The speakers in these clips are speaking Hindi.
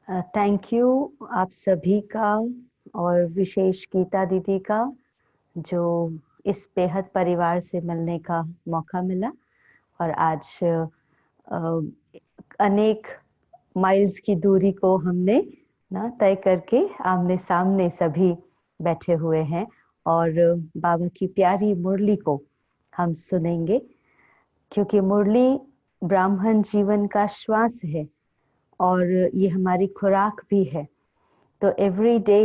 थैंक यू आप सभी का और विशेष गीता दीदी का जो इस बेहद परिवार से मिलने का मौका मिला और आज अनेक माइल्स की दूरी को हमने ना तय करके आमने सामने सभी बैठे हुए हैं और बाबा की प्यारी मुरली को हम सुनेंगे, क्योंकि मुरली ब्राह्मण जीवन का श्वास है और ये हमारी खुराक भी है। तो एवरी डे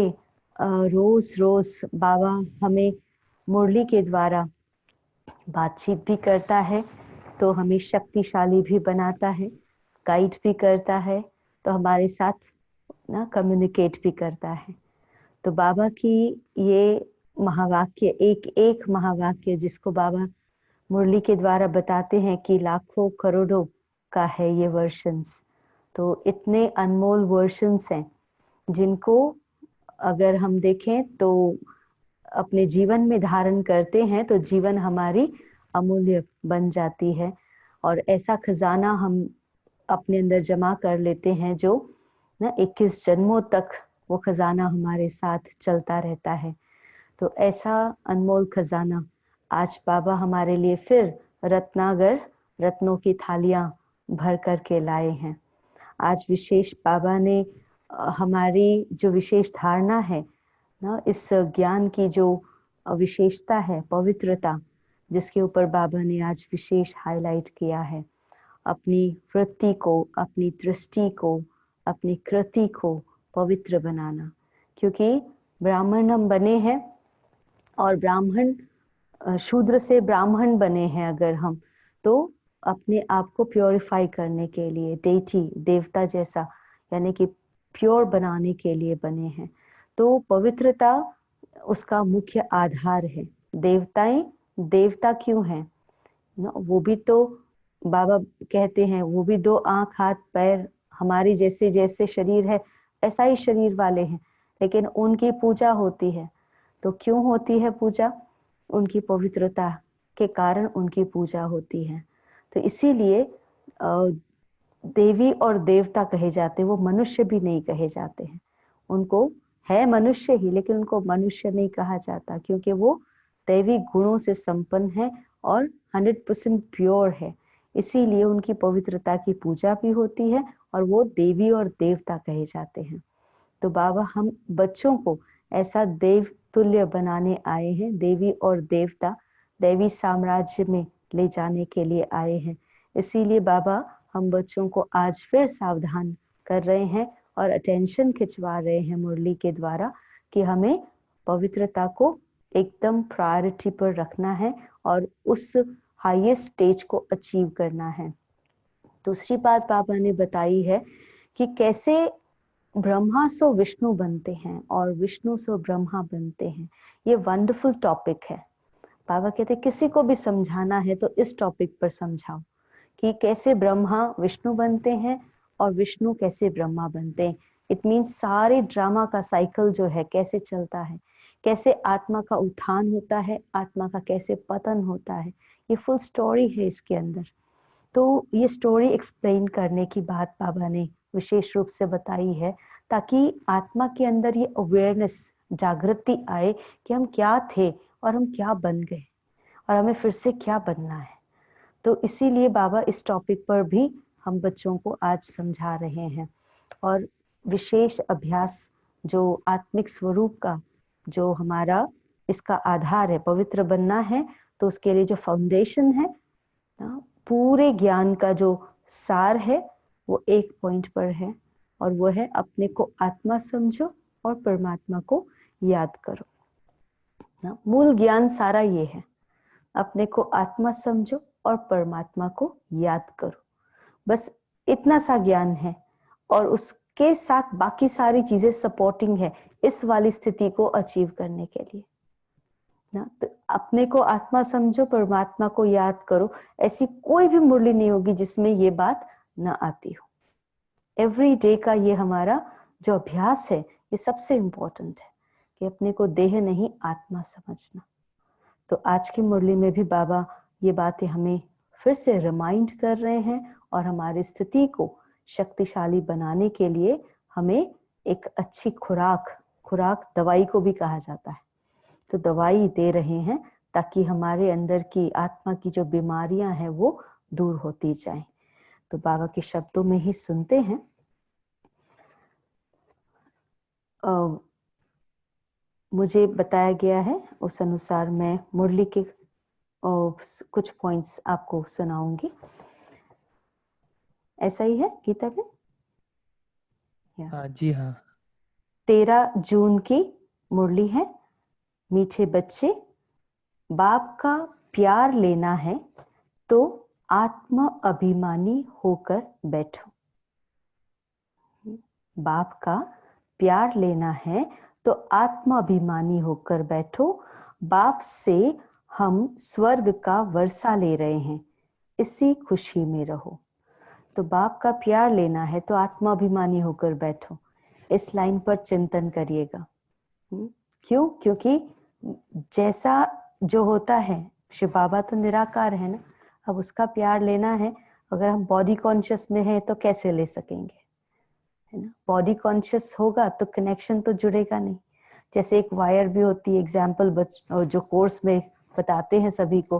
रोज रोज बाबा हमें मुरली के द्वारा बातचीत भी करता है, तो हमें शक्तिशाली भी बनाता है, गाइड भी करता है, तो हमारे साथ ना कम्युनिकेट भी करता है। तो बाबा की ये महावाक्य, एक एक महावाक्य जिसको बाबा मुरली के द्वारा बताते हैं कि लाखों करोड़ों का है ये वर्शंस, तो इतने अनमोल वर्शंस हैं जिनको अगर हम देखें तो अपने जीवन में धारण करते हैं तो जीवन हमारी अमूल्य बन जाती है और ऐसा खजाना हम अपने अंदर जमा कर लेते हैं जो ना 21 जन्मों तक वो खजाना हमारे साथ चलता रहता है। तो ऐसा अनमोल खजाना आज बाबा हमारे लिए फिर रत्नागर रत्नों की थालियां भर करके लाए हैं। आज विशेष बाबा ने हमारी जो विशेष धारणा है ना, इस ज्ञान की जो विशेषता है, पवित्रता, जिसके ऊपर बाबा ने आज विशेष हाईलाइट किया है, अपनी वृत्ति को, अपनी दृष्टि को, अपनी कृति को पवित्र बनाना। क्योंकि ब्राह्मण हम बने हैं और ब्राह्मण शूद्र से ब्राह्मण बने हैं अगर हम, तो अपने आप को प्योरीफाई करने के लिए, डेटी देवता जैसा यानी कि प्योर बनाने के लिए बने हैं। तो पवित्रता उसका मुख्य आधार है। देवताएं देवता क्यों हैं? वो भी तो बाबा कहते हैं वो भी दो आंख हाथ पैर हमारी जैसे जैसे शरीर है ऐसा ही शरीर वाले हैं, लेकिन उनकी पूजा होती है। तो क्यों होती है पूजा? उनकी पवित्रता के कारण उनकी पूजा होती है। तो इसीलिए देवी और देवता कहे जाते हैं, वो मनुष्य भी नहीं कहे जाते हैं। उनको है मनुष्य ही, लेकिन उनको मनुष्य नहीं कहा जाता क्योंकि वो दैवी गुणों से संपन्न है और 100% प्योर है। इसीलिए उनकी पवित्रता की पूजा भी होती है और वो देवी और देवता कहे जाते हैं। तो बाबा हम बच्चों को ऐसा देव तुल्य बनाने आए हैं, देवी और देवता दैवी साम्राज्य में ले जाने के लिए आए हैं। इसीलिए बाबा हम बच्चों को आज फिर सावधान कर रहे हैं और अटेंशन खिंचवा रहे हैं मुरली के द्वारा कि हमें पवित्रता को एकदम प्रायोरिटी पर रखना है और उस हाईएस्ट स्टेज को अचीव करना है। दूसरी बात बाबा ने बताई है कि कैसे ब्रह्मा सो विष्णु बनते हैं और विष्णु सो ब्रह्मा बनते हैं। ये वंडरफुल टॉपिक है। बाबा कहते किसी को भी समझाना है तो इस टॉपिक पर समझाओ कि कैसे ब्रह्मा विष्णु बनते हैं और विष्णु कैसे ब्रह्मा बनते हैं। इट मीन्स सारे ड्रामा का साइकिल जो है कैसे चलता है, कैसे आत्मा का उत्थान होता है, आत्मा का कैसे पतन होता है। ये फुल स्टोरी है इसके अंदर। तो ये स्टोरी एक्सप्लेन करने की बात बाबा ने विशेष रूप से बताई है ताकि आत्मा के अंदर ये अवेयरनेस, जागृति आए कि हम क्या थे और हम क्या बन गए और हमें फिर से क्या बनना है। तो इसीलिए बाबा इस टॉपिक पर भी हम बच्चों को आज समझा रहे हैं और विशेष अभ्यास जो आत्मिक स्वरूप का जो हमारा इसका आधार है, पवित्र बनना है, तो उसके लिए जो फाउंडेशन है ना, पूरे ज्ञान का जो सार है वो एक पॉइंट पर है और वो है अपने को आत्मा समझो और परमात्मा को याद करो ना। मूल ज्ञान सारा ये है, अपने को आत्मा समझो और परमात्मा को याद करो। बस इतना सा ज्ञान है और उसके साथ बाकी सारी चीजें सपोर्टिंग है इस वाली स्थिति को अचीव करने के लिए ना। तो अपने को आत्मा समझो, परमात्मा को याद करो, ऐसी कोई भी मुरली नहीं होगी जिसमें ये बात ना आती हो। एवरी डे का ये हमारा जो अभ्यास है ये सबसे इम्पोर्टेंट है कि अपने को देह नहीं आत्मा समझना। तो आज की मुरली में भी बाबा ये बातें हमें फिर से रिमाइंड कर रहे हैं और हमारी स्थिति को शक्तिशाली बनाने के लिए हमें एक अच्छी खुराक दवाई को भी कहा जाता है, तो दवाई दे रहे हैं ताकि हमारे अंदर की आत्मा की जो बीमारियां हैं वो दूर होती जाएं। तो बाबा के शब्दों में ही सुनते हैं। मुझे बताया गया है उस अनुसार मैं मुरली के कुछ पॉइंट्स आपको सुनाऊंगी। ऐसा ही है गीता में? हाँ जी हाँ। 13 जून की मुरली है। मीठे बच्चे, बाप का प्यार लेना है तो आत्म अभिमानी होकर बैठो। बाप का प्यार लेना है तो आत्म अभिमानी होकर बैठो। बाप से हम स्वर्ग का वर्षा ले रहे हैं, इसी खुशी में रहो। तो बाप का प्यार लेना है तो आत्माभिमानी होकर बैठो। इस लाइन पर चिंतन करिएगा। क्यों? क्योंकि जैसा जो होता है, शिव बाबा तो निराकार है ना, अब उसका प्यार लेना है। अगर हम बॉडी कॉन्शियस में हैं तो कैसे ले सकेंगे, है ना? बॉडी कॉन्शियस होगा तो कनेक्शन तो जुड़ेगा नहीं। जैसे एक वायर भी होती है, एग्जाम्पल जो कोर्स में बताते हैं सभी को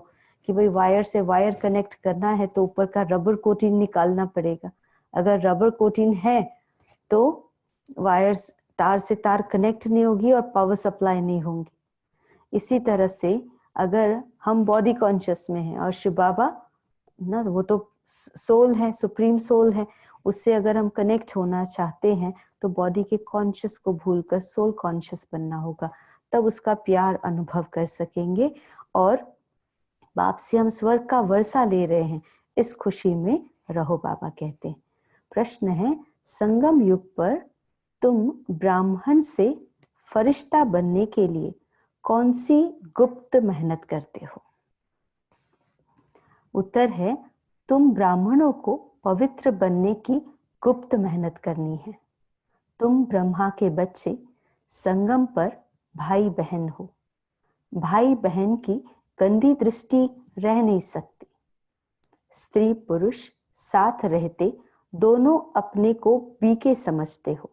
कि भाई वायर से वायर कनेक्ट करना है तो ऊपर का रबर कोटिंग निकालना पड़ेगा। अगर रबर कोटिंग है तो वायर तार से तार कनेक्ट नहीं होगी और पावर सप्लाई नहीं होंगी। इसी तरह से अगर हम बॉडी कॉन्शियस में हैं और शिव बाबा ना, वो तो सोल है, सुप्रीम सोल है, उससे अगर हम कनेक्ट होना चाहते हैं तो बॉडी के कॉन्शियस को भूलकर सोल कॉन्शियस बनना होगा, तब उसका प्यार अनुभव कर सकेंगे। और बाप से हम स्वर्ग का वर्षा ले रहे हैं, इस खुशी में रहो, बाबा कहते हैं। प्रश्न है, संगम युग पर तुम ब्राह्मण से फरिश्ता बनने के लिए कौन सी गुप्त मेहनत करते हो? उत्तर है, तुम ब्राह्मणों को पवित्र बनने की गुप्त मेहनत करनी है। तुम ब्रह्मा के बच्चे संगम पर भाई बहन हो। भाई बहन की गंदी दृष्टि रह नहीं सकती। स्त्री पुरुष साथ रहते दोनों अपने को बीके समझते हो।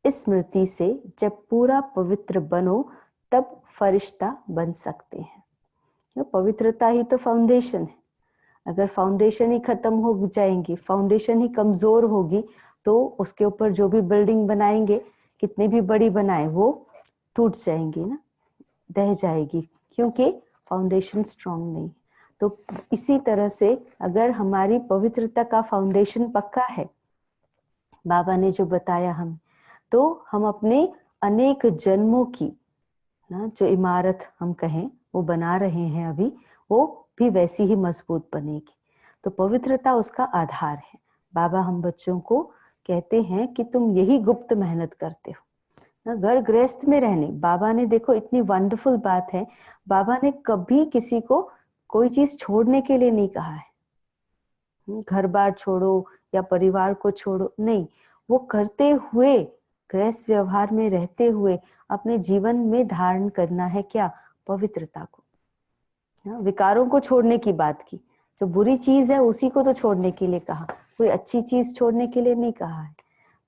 इस स्मृति से जब पूरा पवित्र बनो तब फरिश्ता बन सकते हैं। तो पवित्रता ही तो फाउंडेशन है। अगर फाउंडेशन ही खत्म हो जाएंगी, फाउंडेशन ही कमजोर होगी, तो उसके ऊपर जो भी बिल्डिंग बनाएंगे, कितनी भी बड़ी बनाए, वो टूट जाएंगी ना, ढह जाएगी, क्योंकि फाउंडेशन स्ट्रांग नहीं। तो इसी तरह से अगर हमारी पवित्रता का फाउंडेशन पक्का है, बाबा ने जो बताया हम, तो हम अपने अनेक जन्मों की ना जो इमारत हम कहें वो बना रहे हैं अभी, वो भी वैसी ही मजबूत बनेगी। तो पवित्रता उसका आधार है। बाबा हम बच्चों को कहते हैं कि तुम यही गुप्त मेहनत करते हो ना, घर गृहस्थ में रहने। बाबा ने, देखो इतनी वंडरफुल बात है, बाबा ने कभी किसी को कोई चीज छोड़ने के लिए नहीं कहा है, घर बार छोड़ो या परिवार को छोड़ो, नहीं। वो करते हुए, गृहस्थ व्यवहार में रहते हुए अपने जीवन में धारण करना है क्या? पवित्रता को। विकारों को छोड़ने की बात की, जो बुरी चीज है उसी को तो छोड़ने के लिए कहा, कोई अच्छी चीज छोड़ने के लिए नहीं कहा है।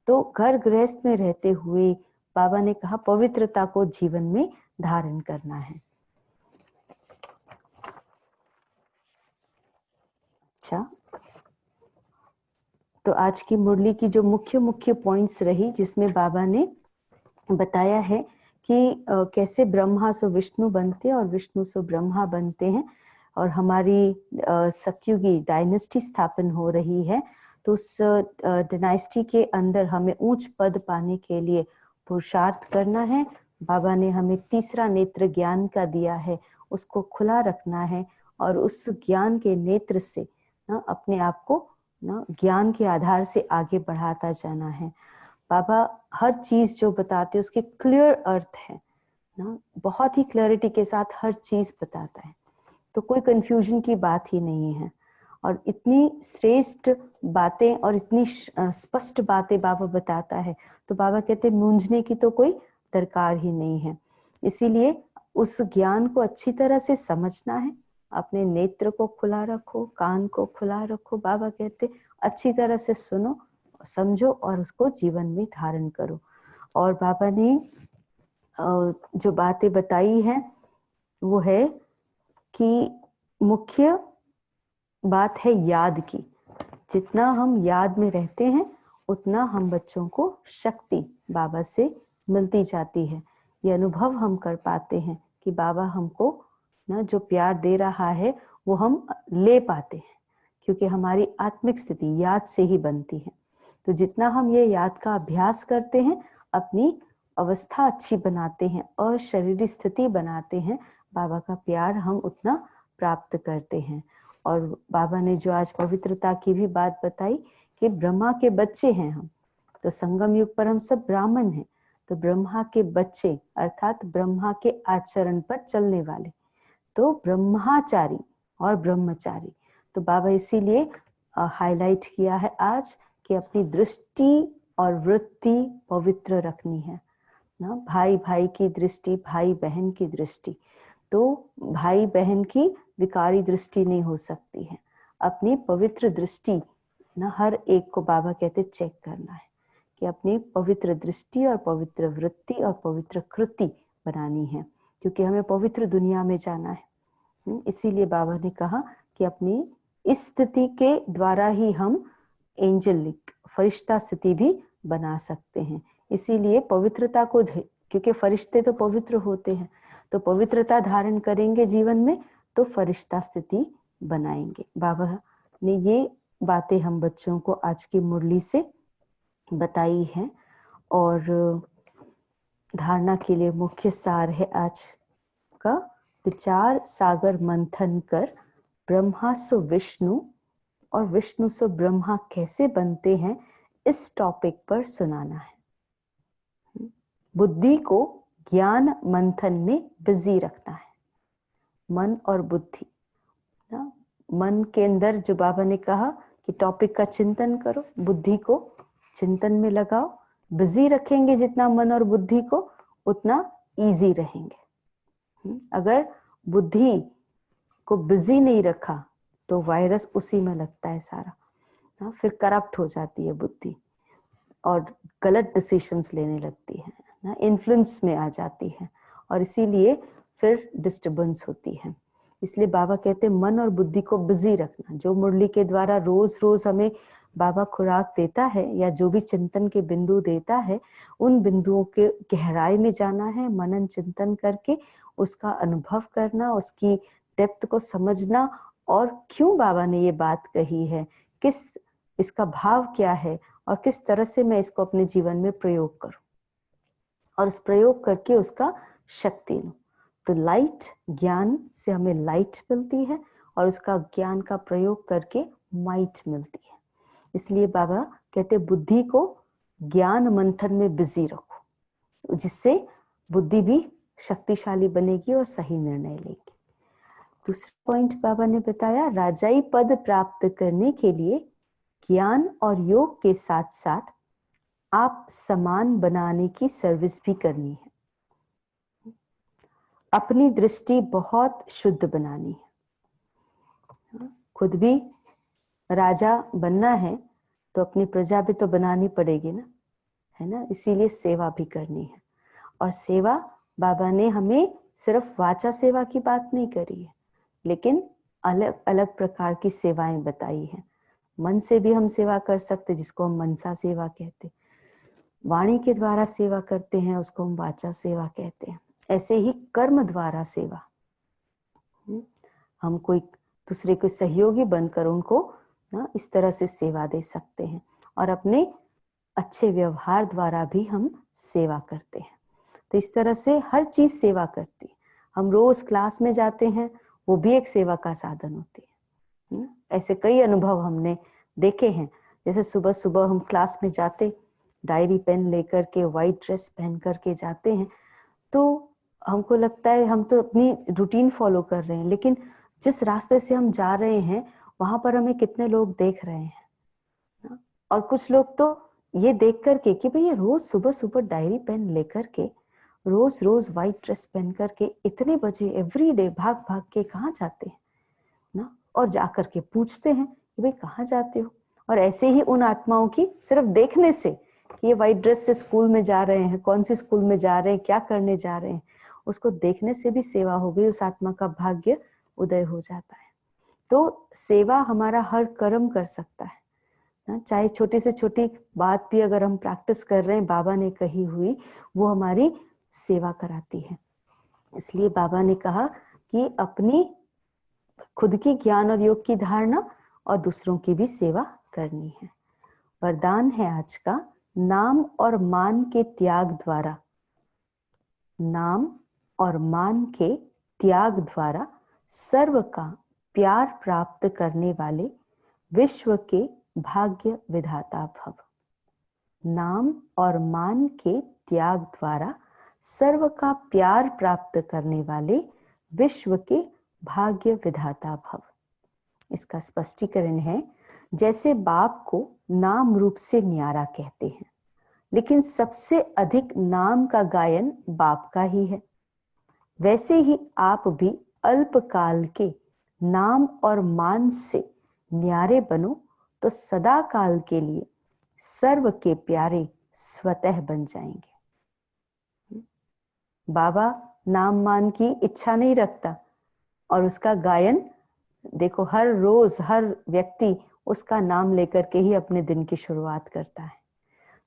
तो घर गृहस्थ में रहते हुए बाबा ने कहा पवित्रता को जीवन में धारण करना है। अच्छा, तो आज की मुरली की जो मुख्य पॉइंट्स रही, जिसमें बाबा ने बताया है कि कैसे ब्रह्मा से विष्णु बनते और विष्णु से ब्रह्मा बनते हैं, और हमारी सतयुगी डायनेस्टी स्थापन हो रही है। तो उस डायनेस्टी के अंदर हमें उच्च पद पाने के लिए पुरुषार्थ करना है। बाबा ने हमें तीसरा नेत्र ज्ञान का दिया है, उसको खुला रखना है और उस ज्ञान के नेत्र से ना अपने आप को ना ज्ञान के आधार से आगे बढ़ाता जाना है। बाबा हर चीज जो बताते उसके क्लियर अर्थ है ना, बहुत ही क्लैरिटी के साथ हर चीज बताता है, तो कोई कंफ्यूजन की बात ही नहीं है। और इतनी श्रेष्ठ बातें और इतनी स्पष्ट बातें बाबा बताता है, तो बाबा कहते मूंझने की तो कोई दरकार ही नहीं है। इसीलिए उस ज्ञान को अच्छी तरह से समझना है, अपने नेत्र को खुला रखो, कान को खुला रखो। बाबा कहते अच्छी तरह से सुनो समझो और उसको जीवन में धारण करो। और बाबा ने जो बातें बताई हैं वो है कि मुख्य बात है याद की। जितना हम याद में रहते हैं उतना हम बच्चों को शक्ति बाबा से मिलती जाती है। ये अनुभव हम कर पाते हैं कि बाबा हमको ना जो प्यार दे रहा है वो हम ले पाते हैं, क्योंकि हमारी आत्मिक स्थिति याद से ही बनती है। तो जितना हम ये याद का अभ्यास करते हैं, अपनी अवस्था अच्छी बनाते हैं और शरीरी स्थिति बनाते हैं, बाबा का प्यार हम उतना प्राप्त करते हैं। और बाबा ने जो आज पवित्रता की भी बात बताई कि ब्रह्मा के बच्चे हैं हम, तो संगम युग पर हम सब ब्राह्मण हैं, तो ब्रह्मा के बच्चे अर्थात ब्रह्मा के आचरण पर चलने वाले, तो ब्रह्माचारी और ब्रह्मचारी। तो बाबा इसीलिए हाईलाइट किया है आज कि अपनी दृष्टि और वृत्ति पवित्र रखनी है ना। भाई भाई की दृष्टि, भाई बहन की दृष्टि, तो भाई बहन की विकारी दृष्टि नहीं हो सकती है। अपनी पवित्र दृष्टि ना हर एक को बाबा कहते चेक करना है कि अपनी पवित्र दृष्टि और पवित्र वृत्ति और पवित्र कृति बनानी है, क्योंकि हमें पवित्र दुनिया में जाना है। इसीलिए बाबा ने कहा कि अपनी इस स्थिति के द्वारा ही हम एंजेलिक फरिश्ता स्थिति भी बना सकते हैं। इसीलिए पवित्रता को, क्योंकि फरिश्ते तो पवित्र होते हैं, तो पवित्रता धारण करेंगे जीवन में तो फरिश्ता स्थिति बनाएंगे। बाबा ने ये बातें हम बच्चों को आज की मुरली से बताई हैं। और धारणा के लिए मुख्य सार है आज का, विचार सागर मंथन कर ब्रह्मा सो विष्णु और विष्णु सो ब्रह्मा कैसे बनते हैं, इस टॉपिक पर सुनाना है। बुद्धि को ज्ञान मंथन में बिजी रखना है, मन और बुद्धि ना। मन के अंदर जो बाबा ने कहा कि टॉपिक का चिंतन करो, बुद्धि को चिंतन में लगाओ। बिजी रखेंगे जितना मन और बुद्धि को, उतना इजी रहेंगे। अगर बुद्धि को बिजी नहीं रखा तो वायरस उसी में लगता है सारा ना, फिर करप्ट हो जाती है बुद्धि और गलत डिसीजंस लेने लगती है ना, इन्फ्लुएंस में आ जाती है और इसीलिए फिर डिस्टर्बेंस होती है। इसलिए बाबा कहते हैं मन और बुद्धि को बिजी रखना। जो मुरली के द्वारा रोज रोज हमें बाबा खुराक देता है या जो भी चिंतन के बिंदु देता है, उन बिंदुओं के गहराई में जाना है, मनन चिंतन करके उसका अनुभव करना, उसकी डेप्थ को समझना और क्यों बाबा ने ये बात कही है, किस इसका भाव क्या है और किस तरह से मैं इसको अपने जीवन में प्रयोग करूं और उस प्रयोग करके उसका शक्ति लूं। तो लाइट, ज्ञान से हमें लाइट मिलती है और उसका ज्ञान का प्रयोग करके माइट मिलती है। इसलिए बाबा कहते बुद्धि को ज्ञान मंथन में बिजी रखो, जिससे बुद्धि भी शक्तिशाली बनेगी और सही निर्णय लेगी। दूसरा पॉइंट बाबा ने बताया, राजाई पद प्राप्त करने के लिए ज्ञान और योग के साथ साथ आप समान बनाने की सर्विस भी करनी है। अपनी दृष्टि बहुत शुद्ध बनानी है। खुद भी राजा बनना है तो अपनी प्रजा भी तो बनानी पड़ेगी ना, है ना। इसीलिए सेवा भी करनी है। और सेवा बाबा ने हमें सिर्फ वाचा सेवा की बात नहीं करी है, लेकिन अलग अलग प्रकार की सेवाएं बताई हैं। मन से भी हम सेवा कर सकते, जिसको हम मनसा सेवा कहते। वाणी के द्वारा सेवा करते हैं, उसको हम वाचा सेवा कहते हैं। ऐसे ही कर्म द्वारा सेवा, हम कोई दूसरे को सहयोगी बनकर उनको ना इस तरह से सेवा दे सकते हैं। और अपने अच्छे व्यवहार द्वारा भी हम सेवा करते हैं। तो इस तरह से हर चीज सेवा करती है। हम रोज क्लास में जाते हैं, वो भी एक सेवा का साधन होती है। ऐसे कई अनुभव हमने देखे हैं। जैसे सुबह सुबह हम क्लास में जाते, डायरी पेन लेकर के, व्हाइट ड्रेस पहन करके जाते हैं, तो हमको लगता है हम तो अपनी रूटीन फॉलो कर रहे हैं, लेकिन जिस रास्ते से हम जा रहे हैं वहां पर हमें कितने लोग देख रहे हैं। और कुछ लोग तो ये देख करके कि भाई ये रोज सुबह सुबह डायरी पेन लेकर के, रोज रोज व्हाइट ड्रेस पहन करके इतने बजे एवरी डे भाग भाग के कहाँ जाते हैं ना। और जाकर के पूछते हैं कि भाई कहाँ जाते हो, और ऐसे ही उन आत्माओं की सिर्फ देखने से कि ये व्हाइट ड्रेस से स्कूल में जा रहे हैं, कौन सी स्कूल में जा रहे हैं, क्या करने जा रहे हैं, उसको देखने से भी सेवा हो गई, उस आत्मा का भाग्य उदय हो जाता है। तो सेवा हमारा हर कर्म कर सकता है ना, चाहे छोटी से छोटी बात भी अगर हम प्रैक्टिस कर रहे हैं, बाबा ने कही हुई, वो हमारी सेवा कराती है। इसलिए बाबा ने कहा कि अपनी खुद की ज्ञान और योग की धारणा और दूसरों की भी सेवा करनी है। वरदान है आज का, नाम और मान के त्याग द्वारा, नाम और मान के त्याग द्वारा सर्व का प्यार प्राप्त करने वाले विश्व के भाग्य विधाता भव। नाम और मान के त्याग द्वारा सर्व का प्यार प्राप्त करने वाले विश्व के भाग्य विधाता भव। इसका स्पष्टीकरण है, जैसे बाप को नाम रूप से न्यारा कहते हैं, लेकिन सबसे अधिक नाम का गायन बाप का ही है, वैसे ही आप भी अल्पकाल के नाम और मान से न्यारे बनो तो सदा काल के लिए सर्व के प्यारे स्वतः बन जाएंगे। बाबा नाम मान की इच्छा नहीं रखता और उसका गायन देखो, हर रोज हर व्यक्ति उसका नाम लेकर के ही अपने दिन की शुरुआत करता है।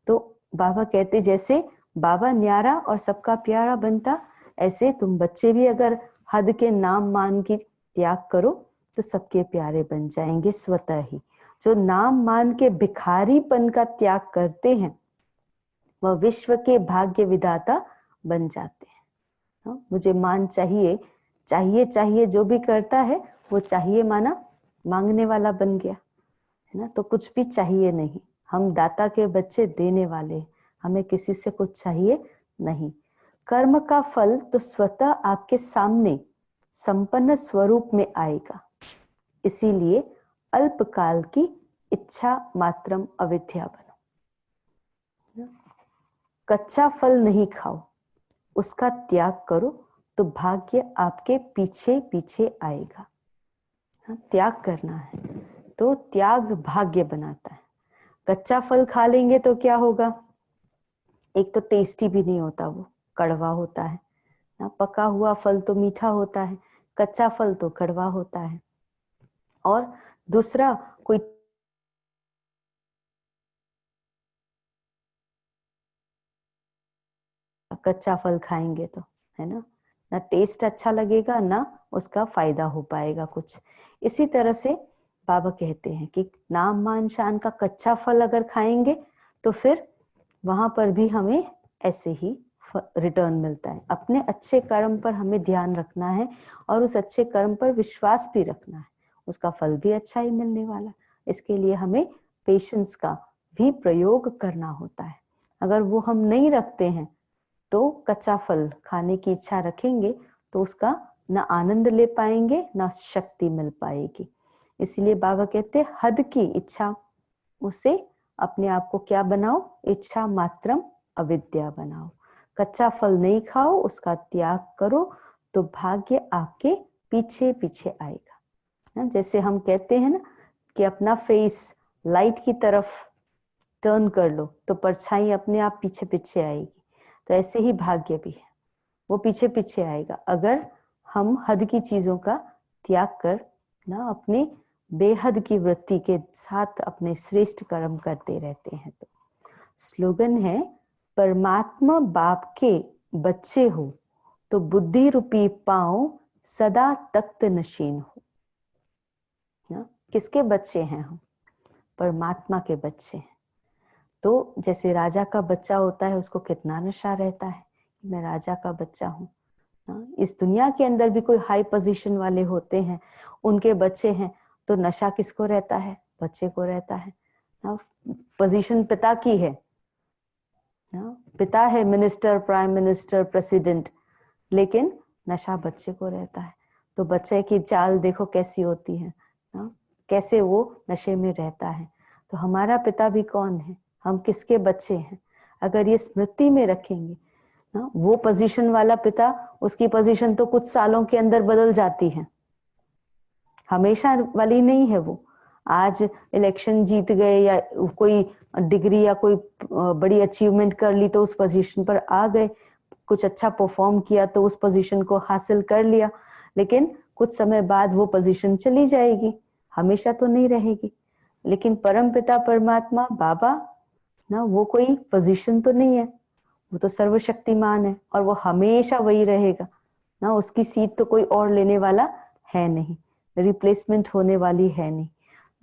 तो बाबा कहते जैसे बाबा न्यारा और सबका प्यारा बनता, ऐसे तुम बच्चे भी अगर हद के नाम मान की त्याग करो तो सबके प्यारे बन जाएंगे स्वतः ही। जो नाम मान के भिखारीपन का त्याग करते हैं वह विश्व के भाग्य विधाता बन जाते हैं। मुझे मान चाहिए चाहिए चाहिए, जो भी करता है वो चाहिए माना मांगने वाला बन गया है ना। तो कुछ भी चाहिए नहीं, हम दाता के बच्चे देने वाले, हमें किसी से कुछ चाहिए नहीं। कर्म का फल तो स्वतः आपके सामने संपन्न स्वरूप में आएगा, इसीलिए अल्पकाल की इच्छा मात्रम अविद्या बनो। कच्चा फल नहीं खाओ, उसका त्याग करो तो भाग्य आपके पीछे पीछे आएगा। त्याग करना है तो त्याग भाग्य बनाता है। कच्चा फल खा लेंगे तो क्या होगा, एक तो टेस्टी भी नहीं होता, वो कड़वा होता है ना। पका हुआ फल तो मीठा होता है, कच्चा फल तो कड़वा होता है। और दूसरा, कोई कच्चा फल खाएंगे तो है ना टेस्ट अच्छा लगेगा ना उसका फायदा हो पाएगा कुछ। इसी तरह से बाबा कहते हैं कि नाम मान शान का कच्चा फल अगर खाएंगे तो फिर वहां पर भी हमें ऐसे ही रिटर्न मिलता है। अपने अच्छे कर्म पर हमें ध्यान रखना है और उस अच्छे कर्म पर विश्वास भी रखना है, उसका फल भी अच्छा ही मिलने वाला। इसके लिए हमें पेशेंस का भी प्रयोग करना होता है। अगर वो हम नहीं रखते हैं तो कच्चा फल खाने की इच्छा रखेंगे तो उसका ना आनंद ले पाएंगे ना शक्ति मिल पाएगी। इसलिए बाबा कहते हैं हद की इच्छा, उसे अपने आप को क्या बनाओ, इच्छा मात्रम अविद्या बनाओ। कच्चा फल नहीं खाओ, उसका त्याग करो तो भाग्य आपके पीछे पीछे आएगा ना। जैसे हम कहते हैं ना कि अपना फेस लाइट की तरफ टर्न कर लो तो परछाई अपने आप पीछे पीछे आएगी, तो ऐसे ही भाग्य भी है, वो पीछे पीछे आएगा अगर हम हद की चीजों का त्याग कर ना अपने बेहद की वृत्ति के साथ अपने श्रेष्ठ कर्म करते रहते हैं। तो स्लोगन है, परमात्मा बाप के बच्चे हो तो बुद्धि रूपी पांव सदा तख्त नशीन हो ना। किसके बच्चे हैं हम, परमात्मा के बच्चे हैं। तो जैसे राजा का बच्चा होता है, उसको कितना नशा रहता है, मैं राजा का बच्चा हूँ। इस दुनिया के अंदर भी कोई हाई पोजीशन वाले होते हैं, उनके बच्चे हैं, तो नशा किसको रहता है, बच्चे को रहता है। पोजीशन पिता की है, पिता है मिनिस्टर, प्राइम मिनिस्टर, प्रेसिडेंट, लेकिन नशा बच्चे को रहता है। तो बच्चे की चाल देखो कैसी होती है, कैसे वो नशे में रहता है। तो हमारा पिता भी कौन है, हम किसके बच्चे हैं, अगर ये स्मृति में रखेंगे ना। वो पोजीशन वाला पिता, उसकी पोजीशन तो कुछ सालों के अंदर बदल जाती है, हमेशा वाली नहीं है वो। आज इलेक्शन जीत गए या कोई डिग्री या कोई बड़ी अचीवमेंट कर ली तो उस पोजीशन पर आ गए, कुछ अच्छा परफॉर्म किया तो उस पोजीशन को हासिल कर लिया, लेकिन कुछ समय बाद वो पोजीशन चली जाएगी, हमेशा तो नहीं रहेगी। लेकिन परमपिता परमात्मा बाबा ना, वो कोई पोजीशन तो नहीं है, वो तो सर्वशक्तिमान है और वो हमेशा वही रहेगा ना, उसकी सीट तो कोई और लेने वाला है नहीं, रिप्लेसमेंट होने वाली है नहीं,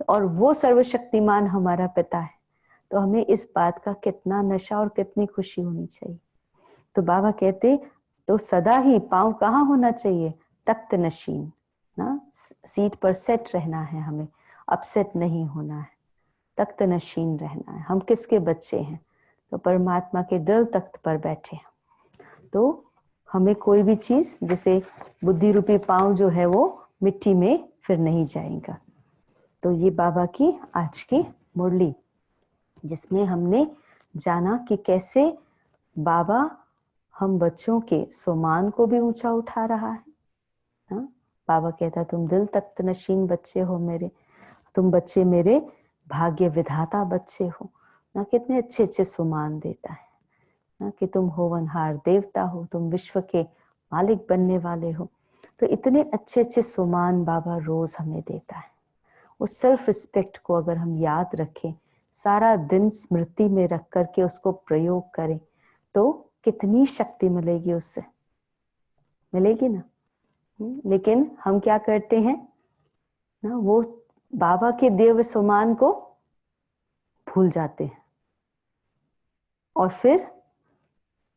और वो सर्वशक्तिमान हमारा पिता है। तो हमें इस बात का कितना नशा और कितनी खुशी होनी चाहिए। तो बाबा कहते तो सदा ही पांव कहाँ होना चाहिए, तख्त नशीन ना, सीट पर सेट रहना है, हमें अपसेट नहीं होना है, तख्त नशीन रहना है। हम किसके बच्चे हैं, तो परमात्मा के दिल तख्त पर बैठे हैं। तो हमें कोई भी चीज, जैसे बुद्धि रूपी पांव जो है वो मिट्टी में फिर नहीं जाएगा। तो ये बाबा की आज की मुरली, जिसमें हमने जाना कि कैसे बाबा हम बच्चों के सम्मान को भी ऊंचा उठा रहा है ना। बाबा कहता तुम दिल तख्त नशीन बच्चे हो मेरे, तुम बच्चे मेरे भाग्य विधाता बच्चे हो ना। कितने अच्छे अच्छे सम्मान देता है ना, कि तुम होवनहार देवता हो, तुम विश्व के मालिक बनने वाले हो। तो इतने अच्छे अच्छे सम्मान बाबा रोज हमें देता है। उस सेल्फ रिस्पेक्ट को अगर हम याद रखें, सारा दिन स्मृति में रख करके उसको प्रयोग करें, तो कितनी शक्ति मिलेगी, उससे मिलेगी ना। लेकिन हम क्या करते हैं ना, वो बाबा के दिव्य सम्मान को भूल जाते हैं, और फिर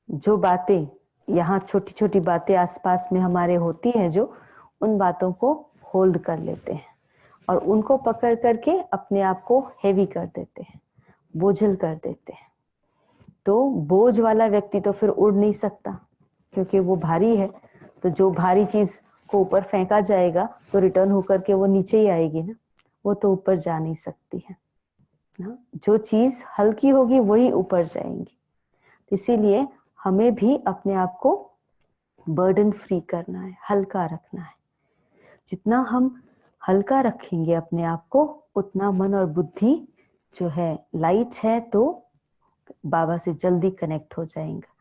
जो बातें यहाँ छोटी छोटी बातें आसपास में हमारे होती हैं, जो उन बातों को होल्ड कर लेते हैं और उनको पकड़ करके अपने आप को हेवी कर देते हैं, बोझिल कर देते हैं। तो बोझ वाला व्यक्ति तो फिर उड़ नहीं सकता, क्योंकि वो भारी है। तो जो भारी चीज को ऊपर फेंका जाएगा तो रिटर्न होकर के वो नीचे ही आएगी ना, वो तो ऊपर जा नहीं सकती है ना। जो चीज हल्की होगी वही ऊपर जाएंगी। इसीलिए हमें भी अपने आप को बर्डन फ्री करना है, हल्का रखना है। जितना हम हल्का रखेंगे अपने आप को, उतना मन और बुद्धि जो है लाइट है, तो बाबा से जल्दी कनेक्ट हो जाएगा।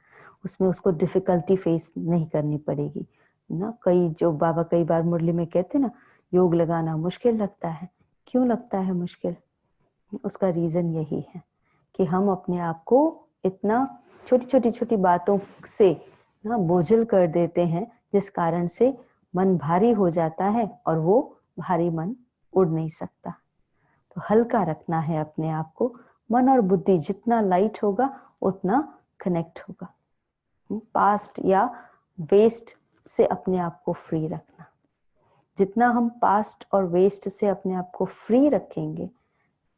उसमें उसको डिफिकल्टी फेस नहीं करनी पड़ेगी ना। जो बाबा कई बार मुरली में कहते ना, योग लगाना मुश्किल लगता है। क्यों लगता है मुश्किल? उसका रीजन यही है कि हम अपने आप को इतना छोटी छोटी बातों से ना बोझिल कर देते हैं, जिस कारण से मन भारी हो जाता है और वो भारी मन उड़ नहीं सकता। तो हल्का रखना है अपने आप को। मन और बुद्धि जितना लाइट होगा उतना कनेक्ट होगा। पास्ट या वेस्ट से अपने आप को फ्री रखना। जितना हम पास्ट और वेस्ट से अपने आप को फ्री रखेंगे,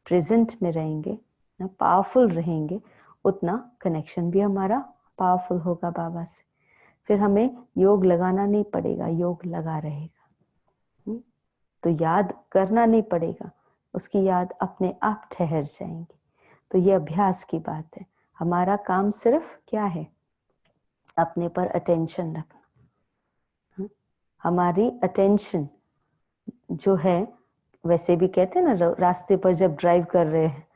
प्रेजेंट में रहेंगे ना, पावरफुल रहेंगे, उतना कनेक्शन भी हमारा पावरफुल होगा बाबा से। फिर हमें योग लगाना नहीं पड़ेगा, योग लगा रहेगा। तो याद करना नहीं पड़ेगा, उसकी याद अपने आप ठहर जाएंगी। तो ये अभ्यास की बात है। हमारा काम सिर्फ क्या है, अपने पर अटेंशन रखना। हमारी अटेंशन जो है, वैसे भी कहते हैं ना, रास्ते पर जब ड्राइव कर रहे हैं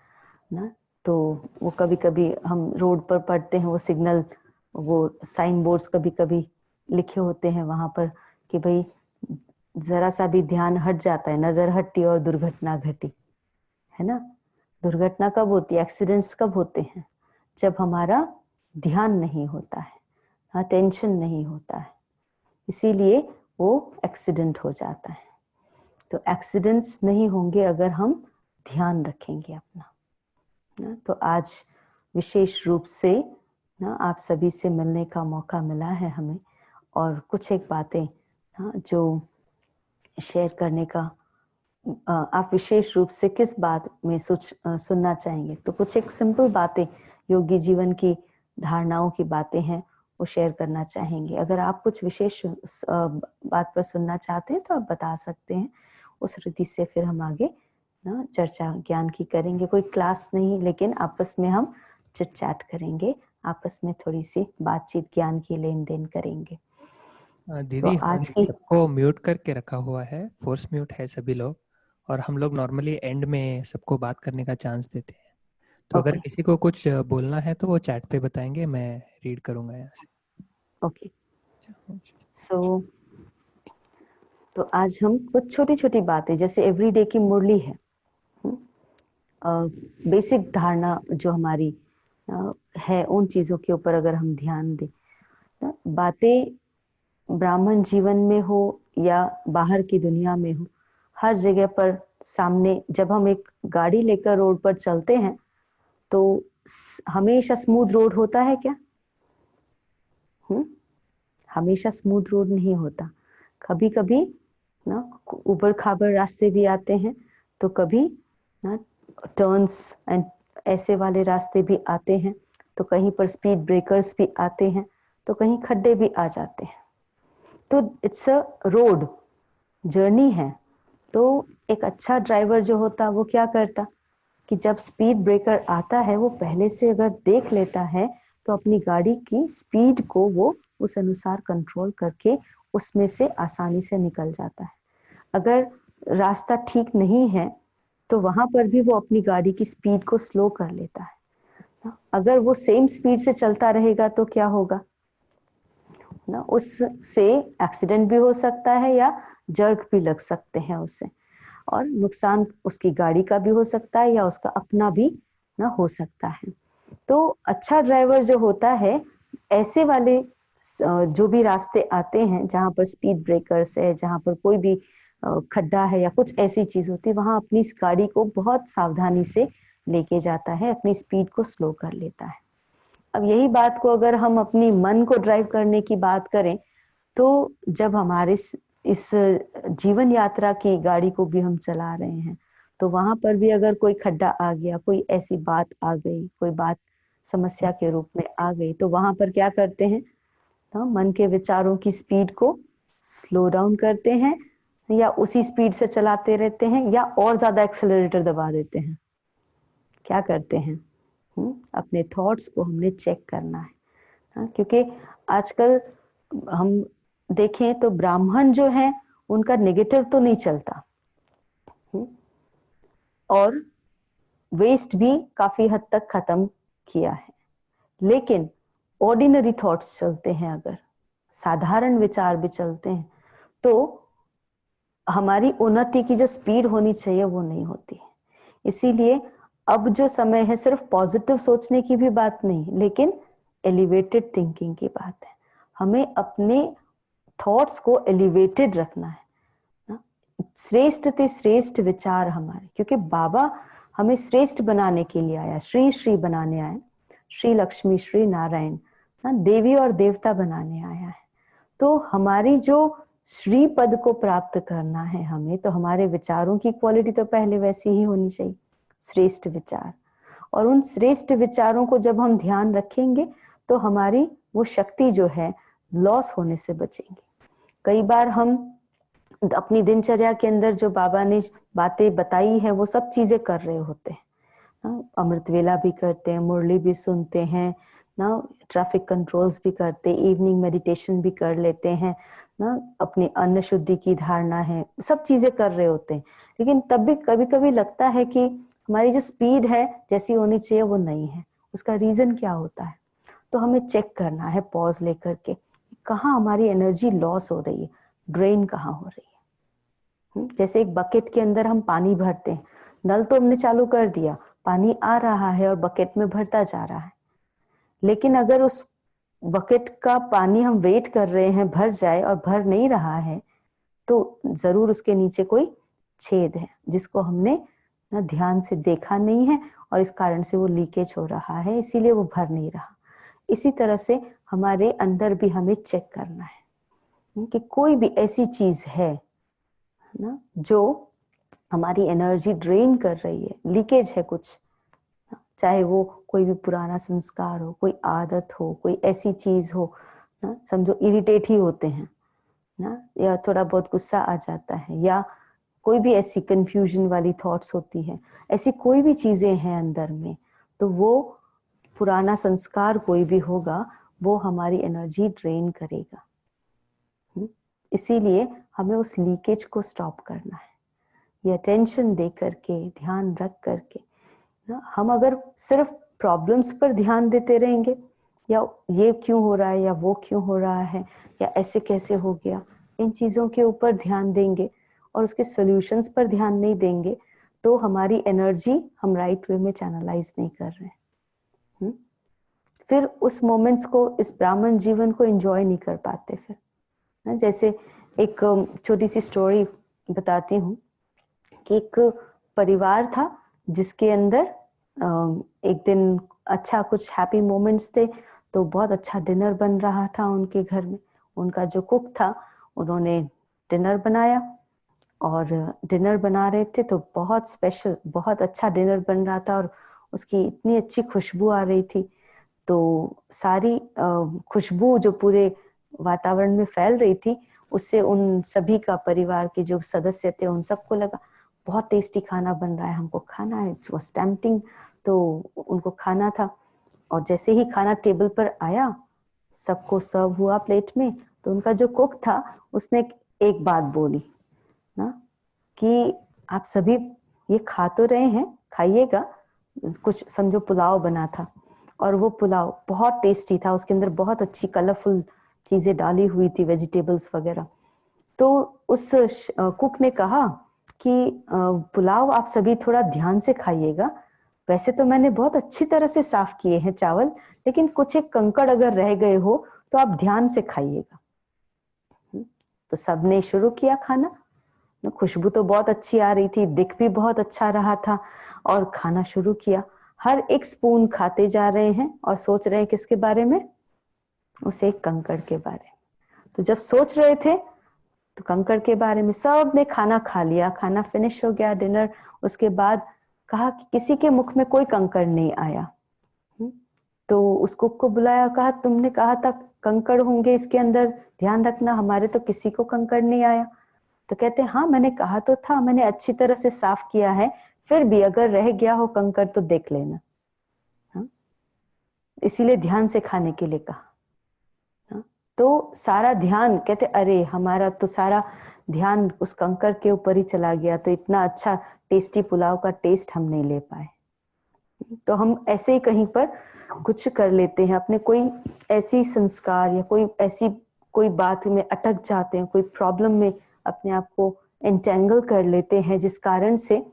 ना, तो वो कभी कभी हम रोड पर पढ़ते हैं, वो सिग्नल, वो साइन बोर्ड्स कभी कभी लिखे होते हैं वहां पर कि भाई जरा सा भी ध्यान हट जाता है, नजर हटी और दुर्घटना घटी, है ना। दुर्घटना कब होती है, एक्सीडेंट्स कब होते हैं? जब हमारा ध्यान नहीं होता है, अटेंशन नहीं होता है, इसीलिए वो एक्सीडेंट हो जाता है। तो एक्सीडेंट्स नहीं होंगे अगर हम ध्यान रखेंगे अपना ना। तो आज विशेष रूप से ना आप सभी से मिलने का मौका मिला है हमें, और कुछ एक बातें ना जो शेयर करने का, आप विशेष रूप से किस बात में सुनना चाहेंगे? तो कुछ एक सिंपल बातें, योगी जीवन की धारणाओं की बातें हैं, वो शेयर करना चाहेंगे। अगर आप कुछ विशेष बात पर सुनना चाहते हैं तो आप बता सकते हैं। उस रीति से फिर हम आगे ना चर्चा ज्ञान की करेंगे। कोई क्लास नहीं, लेकिन आपस में हम चिट चैट करेंगे, आपस में थोड़ी सी बातचीत ज्ञान की लेन देन करेंगे। दीदी तो आज हमने की सबको म्यूट करके रखा हुआ है, फोर्स म्यूट है सभी लोग, और हम लोग नॉर्मली एंड में सबको बात करने का चांस देते हैं। तो अगर ओके किसी को कुछ बोलना है तो वो चैट पे बताएंगे, मैं रीड करूंगा यहाँ से। ओके। सो तो आज हम कुछ छोटी छोटी बातें, जैसे एवरीडे की मुरली है, बेसिक धारणा जो हमारी है, उन चीज़ों के ऊपर अगर हम ध्यान दें, बातें ब्राह्मण जीवन में हो या बाहर की दुनिया में हो, हर जगह पर सामने जब हम एक गाड़ी लेकर रोड पर चलते हैं तो हमेशा स्मूथ रोड होता है क्या? हमेशा स्मूथ रोड नहीं होता। कभी कभी ना ऊबड़ खाबड़ रास्ते भी आते हैं, तो कभी ना टर्न्स एंड ऐसे वाले रास्ते भी आते हैं, तो कहीं पर स्पीड ब्रेकर्स भी आते हैं, तो कहीं खड्डे भी आ जाते हैं। तो इट्स अ रोड जर्नी है। तो एक अच्छा ड्राइवर जो होता वो क्या करता कि जब स्पीड ब्रेकर आता है वो पहले से अगर देख लेता है, तो अपनी गाड़ी की स्पीड को वो उस अनुसार कंट्रोल करके उसमें से आसानी से निकल जाता है। अगर रास्ता ठीक नहीं है तो वहां पर भी वो अपनी गाड़ी की स्पीड को स्लो कर लेता है। अगर वो सेम स्पीड से चलता रहेगा तो क्या होगा ना, उससे एक्सीडेंट भी हो सकता है या जर्क भी लग सकते हैं उससे, और नुकसान उसकी गाड़ी का भी हो सकता है या उसका अपना भी ना हो सकता है। तो अच्छा ड्राइवर जो होता है, ऐसे वाले जो भी रास्ते आते हैं जहाँ पर स्पीड ब्रेकर्स है, जहाँ पर कोई भी खड्डा है या कुछ ऐसी चीज होती है, वहां अपनी इस गाड़ी को बहुत सावधानी से लेके जाता है, अपनी स्पीड को स्लो कर लेता है। अब यही बात को अगर हम अपनी मन को ड्राइव करने की बात करें, तो जब हमारे इस जीवन यात्रा की गाड़ी को भी हम चला रहे हैं, तो वहां पर भी अगर कोई खड्डा आ गया, कोई ऐसी बात आ गई, कोई बात समस्या के रूप में आ गई, तो वहां पर क्या करते हैं, तो मन के विचारों की स्पीड को स्लो डाउन करते हैं या उसी स्पीड से चलाते रहते हैं या और ज्यादा एक्सेलरेटर दबा देते हैं। क्या करते हैं? अपने थॉट्स को हमने चेक करना है। क्योंकि आजकल हम देखें तो ब्राह्मण जो है उनका नेगेटिव तो नहीं चलता, और वेस्ट भी काफी हद तक खत्म किया है, लेकिन ऑर्डिनरी थॉट्स चलते हैं, अगर साधारण विचार भी चलते हैं, तो हमारी उन्नति की जो स्पीड होनी चाहिए वो नहीं होती है। इसीलिए अब जो समय है, सिर्फ पॉजिटिव सोचने की भी बात नहीं, लेकिन एलिवेटेड थिंकिंग की बात है। हमें अपने थॉट्स को एलिवेटेड रखना है ना, श्रेष्ठ ते श्रेष्ठ विचार हमारे, क्योंकि बाबा हमें श्रेष्ठ बनाने के लिए आया, श्री श्री बनाने आया, श्री लक्ष्मी श्री नारायण ना, देवी और देवता बनाने आया है। तो हमारी जो श्री पद को प्राप्त करना है हमें, तो हमारे विचारों की क्वालिटी तो पहले वैसी ही होनी चाहिए, श्रेष्ठ विचार। और उन श्रेष्ठ विचारों को जब हम ध्यान रखेंगे तो हमारी वो शक्ति जो है लॉस होने से बचेंगे। कई बार हम अपनी दिनचर्या के अंदर जो बाबा ने बातें बताई है वो सब चीजें कर रहे होते हैं, अमृत वेला भी करते हैं, मुरली भी सुनते हैं ना, ट्रैफिक कंट्रोल्स भी करते, इवनिंग मेडिटेशन भी कर लेते हैं ना, अपनी अन्न शुद्धि की धारणा है, सब चीजें कर रहे होते हैं, लेकिन तब भी कभी कभी लगता है कि हमारी जो स्पीड है जैसी होनी चाहिए वो नहीं है। उसका रीजन क्या होता है? तो हमें चेक करना है पॉज लेकर के, कहाँ हमारी एनर्जी लॉस हो रही है, ड्रेन कहाँ हो रही है। जैसे एक बकेट के अंदर हम पानी भरते हैं, नल तो हमने चालू कर दिया, पानी आ रहा है और बकेट में भरता जा रहा है, लेकिन अगर उस बकेट का पानी हम वेट कर रहे हैं भर जाए और भर नहीं रहा है, तो जरूर उसके नीचे कोई छेद है जिसको हमने ना ध्यान से देखा नहीं है, और इस कारण से वो लीकेज हो रहा है, इसीलिए वो भर नहीं रहा। इसी तरह से हमारे अंदर भी हमें चेक करना है कि कोई भी ऐसी चीज है ना जो हमारी एनर्जी ड्रेन कर रही है, लीकेज है कुछ, चाहे वो कोई भी पुराना संस्कार हो, कोई आदत हो, कोई ऐसी चीज हो ना, समझो इरिटेट ही होते हैं ना, या थोड़ा बहुत गुस्सा आ जाता है, या कोई भी ऐसी कंफ्यूजन वाली थॉट्स होती है, ऐसी कोई भी चीजें हैं अंदर में, तो वो पुराना संस्कार कोई भी होगा वो हमारी एनर्जी ड्रेन करेगा। इसीलिए हमें उस लीकेज को स्टॉप करना है। ये अटेंशन दे करके, ध्यान रख करके ना, हम अगर सिर्फ प्रॉब्लम्स पर ध्यान देते रहेंगे, या ये क्यों हो रहा है, या वो क्यों हो रहा है, या ऐसे कैसे हो गया, इन चीज़ों के ऊपर ध्यान देंगे और उसके सॉल्यूशंस पर ध्यान नहीं देंगे, तो हमारी एनर्जी हम राइट वे में चैनलाइज नहीं कर रहे हैं। फिर उस मोमेंट्स को, इस ब्राह्मण जीवन को एंजॉय नहीं कर पाते फिर ना। जैसे एक छोटी सी स्टोरी बताती हूँ कि एक परिवार था जिसके अंदर एक दिन अच्छा कुछ हैप्पी मोमेंट्स थे, तो बहुत अच्छा डिनर बन रहा था उनके घर में। उनका जो कुक था, उन्होंने डिनर बनाया, और डिनर बना रहे थे तो बहुत स्पेशल, बहुत अच्छा डिनर बन रहा था, और उसकी इतनी अच्छी खुशबू आ रही थी। तो सारी खुशबू जो पूरे वातावरण में फैल रही थी, उससे उन सभी का, परिवार के जो सदस्य थे, उन सबको लगा बहुत टेस्टी खाना बन रहा है, हमको खाना है। इट वाज टेम्पटिंग, तो उनको खाना था। और जैसे ही खाना टेबल पर आया, सबको सर्व हुआ प्लेट में, तो उनका जो कुक था, उसने एक बात बोली ना, कि आप सभी ये खा तो रहे हैं, खाइएगा। कुछ समझो पुलाव बना था, और वो पुलाव बहुत टेस्टी था, उसके अंदर बहुत अच्छी कलरफुल चीजें डाली हुई थी, वेजिटेबल्स वगैरह। तो उस कुक ने कहा कि पुलाव आप सभी थोड़ा ध्यान से खाइएगा। वैसे तो मैंने बहुत अच्छी तरह से साफ किए हैं चावल, लेकिन कुछ एक कंकड़ अगर रह गए हो तो आप ध्यान से खाइएगा। तो सबने शुरू किया खाना। खुशबू तो बहुत अच्छी आ रही थी, दिख भी बहुत अच्छा रहा था, और खाना शुरू किया। हर एक स्पून खाते जा रहे हैं और सोच रहे हैं किसके बारे में, उस एक कंकड़ के बारे में। तो जब सोच रहे थे तो कंकड़ के बारे में, सब ने खाना खा लिया, खाना फिनिश हो गया, डिनर। उसके बाद कहा कि किसी के मुख में कोई कंकड़ नहीं आया। तो उस कुक को बुलाया, कहा तुमने कहा था कंकड़ होंगे इसके अंदर, ध्यान रखना, हमारे तो किसी को कंकड़ नहीं आया। तो कहते हैं हाँ, मैंने कहा तो था, मैंने अच्छी तरह से साफ किया है, फिर भी अगर रह गया हो कंकड़ तो देख लेना। इसीलिए ध्यान से खाने के लिए कहा। तो सारा ध्यान, कहते अरे हमारा तो सारा ध्यान उस कंकड़ के ऊपर ही चला गया, तो इतना अच्छा टेस्टी पुलाव का टेस्ट हम नहीं ले पाए। तो हम ऐसे ही कहीं पर कुछ कर लेते हैं, अपने कोई ऐसी संस्कार या कोई ऐसी कोई बात में अटक जाते हैं, कोई प्रॉब्लम में अपने आप को एंटेंगल कर लेते हैं, जिस कारण से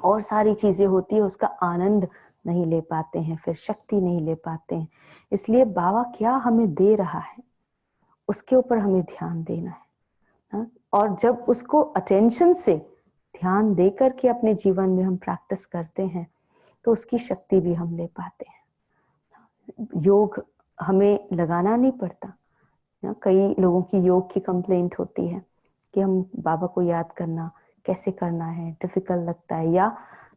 और सारी चीजें होती है उसका आनंद नहीं ले पाते हैं, फिर शक्ति नहीं ले पाते हैं। इसलिए बाबा क्या हमें दे रहा है, उसके ऊपर हमें ध्यान देना है ना? और जब उसको अटेंशन से ध्यान दे करके अपने जीवन में हम प्रैक्टिस करते हैं, तो उसकी शक्ति भी हम ले पाते हैं। योग हमें लगाना नहीं पड़ता ना। कई लोगों की योग की कंप्लेंट होती है कि हम बाबा को याद करना कैसे करना है, डिफिकल्ट लगता है, या